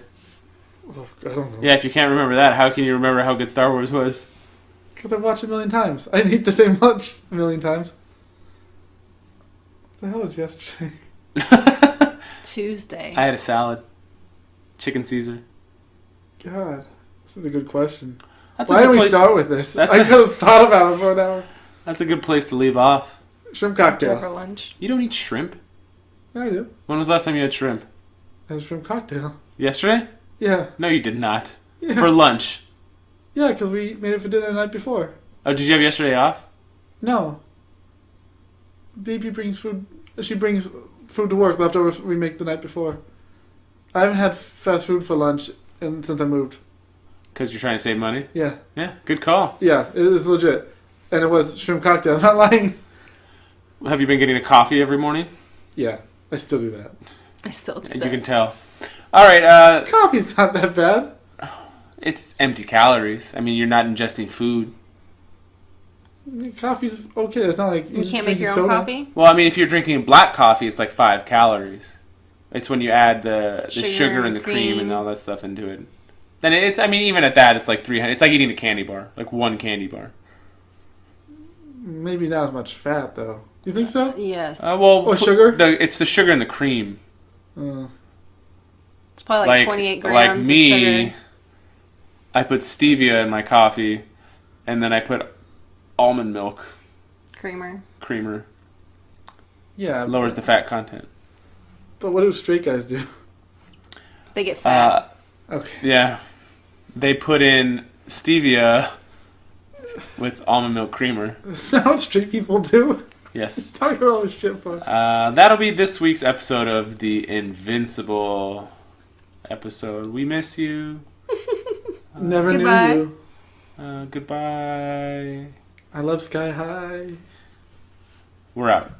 Oh, I don't know. Yeah, if you can't remember that, how can you remember how good Star Wars was? Because I've watched it a million times. I didn't eat the same lunch a million times. What the hell was yesterday? Tuesday. I had a salad. Chicken Caesar. God, this is a good question. That's Why don't we start with this? I could have thought about it for an hour. That's a good place to leave off. Shrimp cocktail. For lunch. You don't eat shrimp? Yeah, I do. When was the last time you had shrimp? I had a shrimp cocktail. Yesterday? Yeah. No, you did not. Yeah. For lunch? Yeah, because we made it for dinner the night before. Oh, did you have yesterday off? No. Baby brings food. She brings food to work. Leftovers we make the night before. I haven't had fast food for lunch since I moved. Because you're trying to save money? Yeah. Yeah, good call. Yeah, it was legit. And it was shrimp cocktail. I'm not lying. Have you been getting a coffee every morning? Yeah. I still do that. I still do You that. can tell. All right. Coffee's not that bad. It's empty calories. I mean, you're not ingesting food. Coffee's okay. It's not like You can't make drinking your own soda. coffee? Well, I mean, if you're drinking black coffee, it's like 5 calories. It's when you add the sugar and the cream and all that stuff into it. Then it's, I mean, even at that, it's like 300. It's like eating a candy bar, like one candy bar. Maybe not as much fat though. You think so? Yes. Oh, sugar? It's the sugar and the cream. It's probably like 28 grams Like me, of sugar. I put stevia in my coffee, and then I put almond milk creamer. Yeah. Lowers the fat content. But what do straight guys do? They get fat. Okay. Yeah. They put in stevia with almond milk creamer. Is that what straight people do? Yes. Talk about all this shit for. That'll be this week's episode of the Invincible episode. We miss you. Never Goodbye. knew you. Goodbye. I love Sky High. We're out.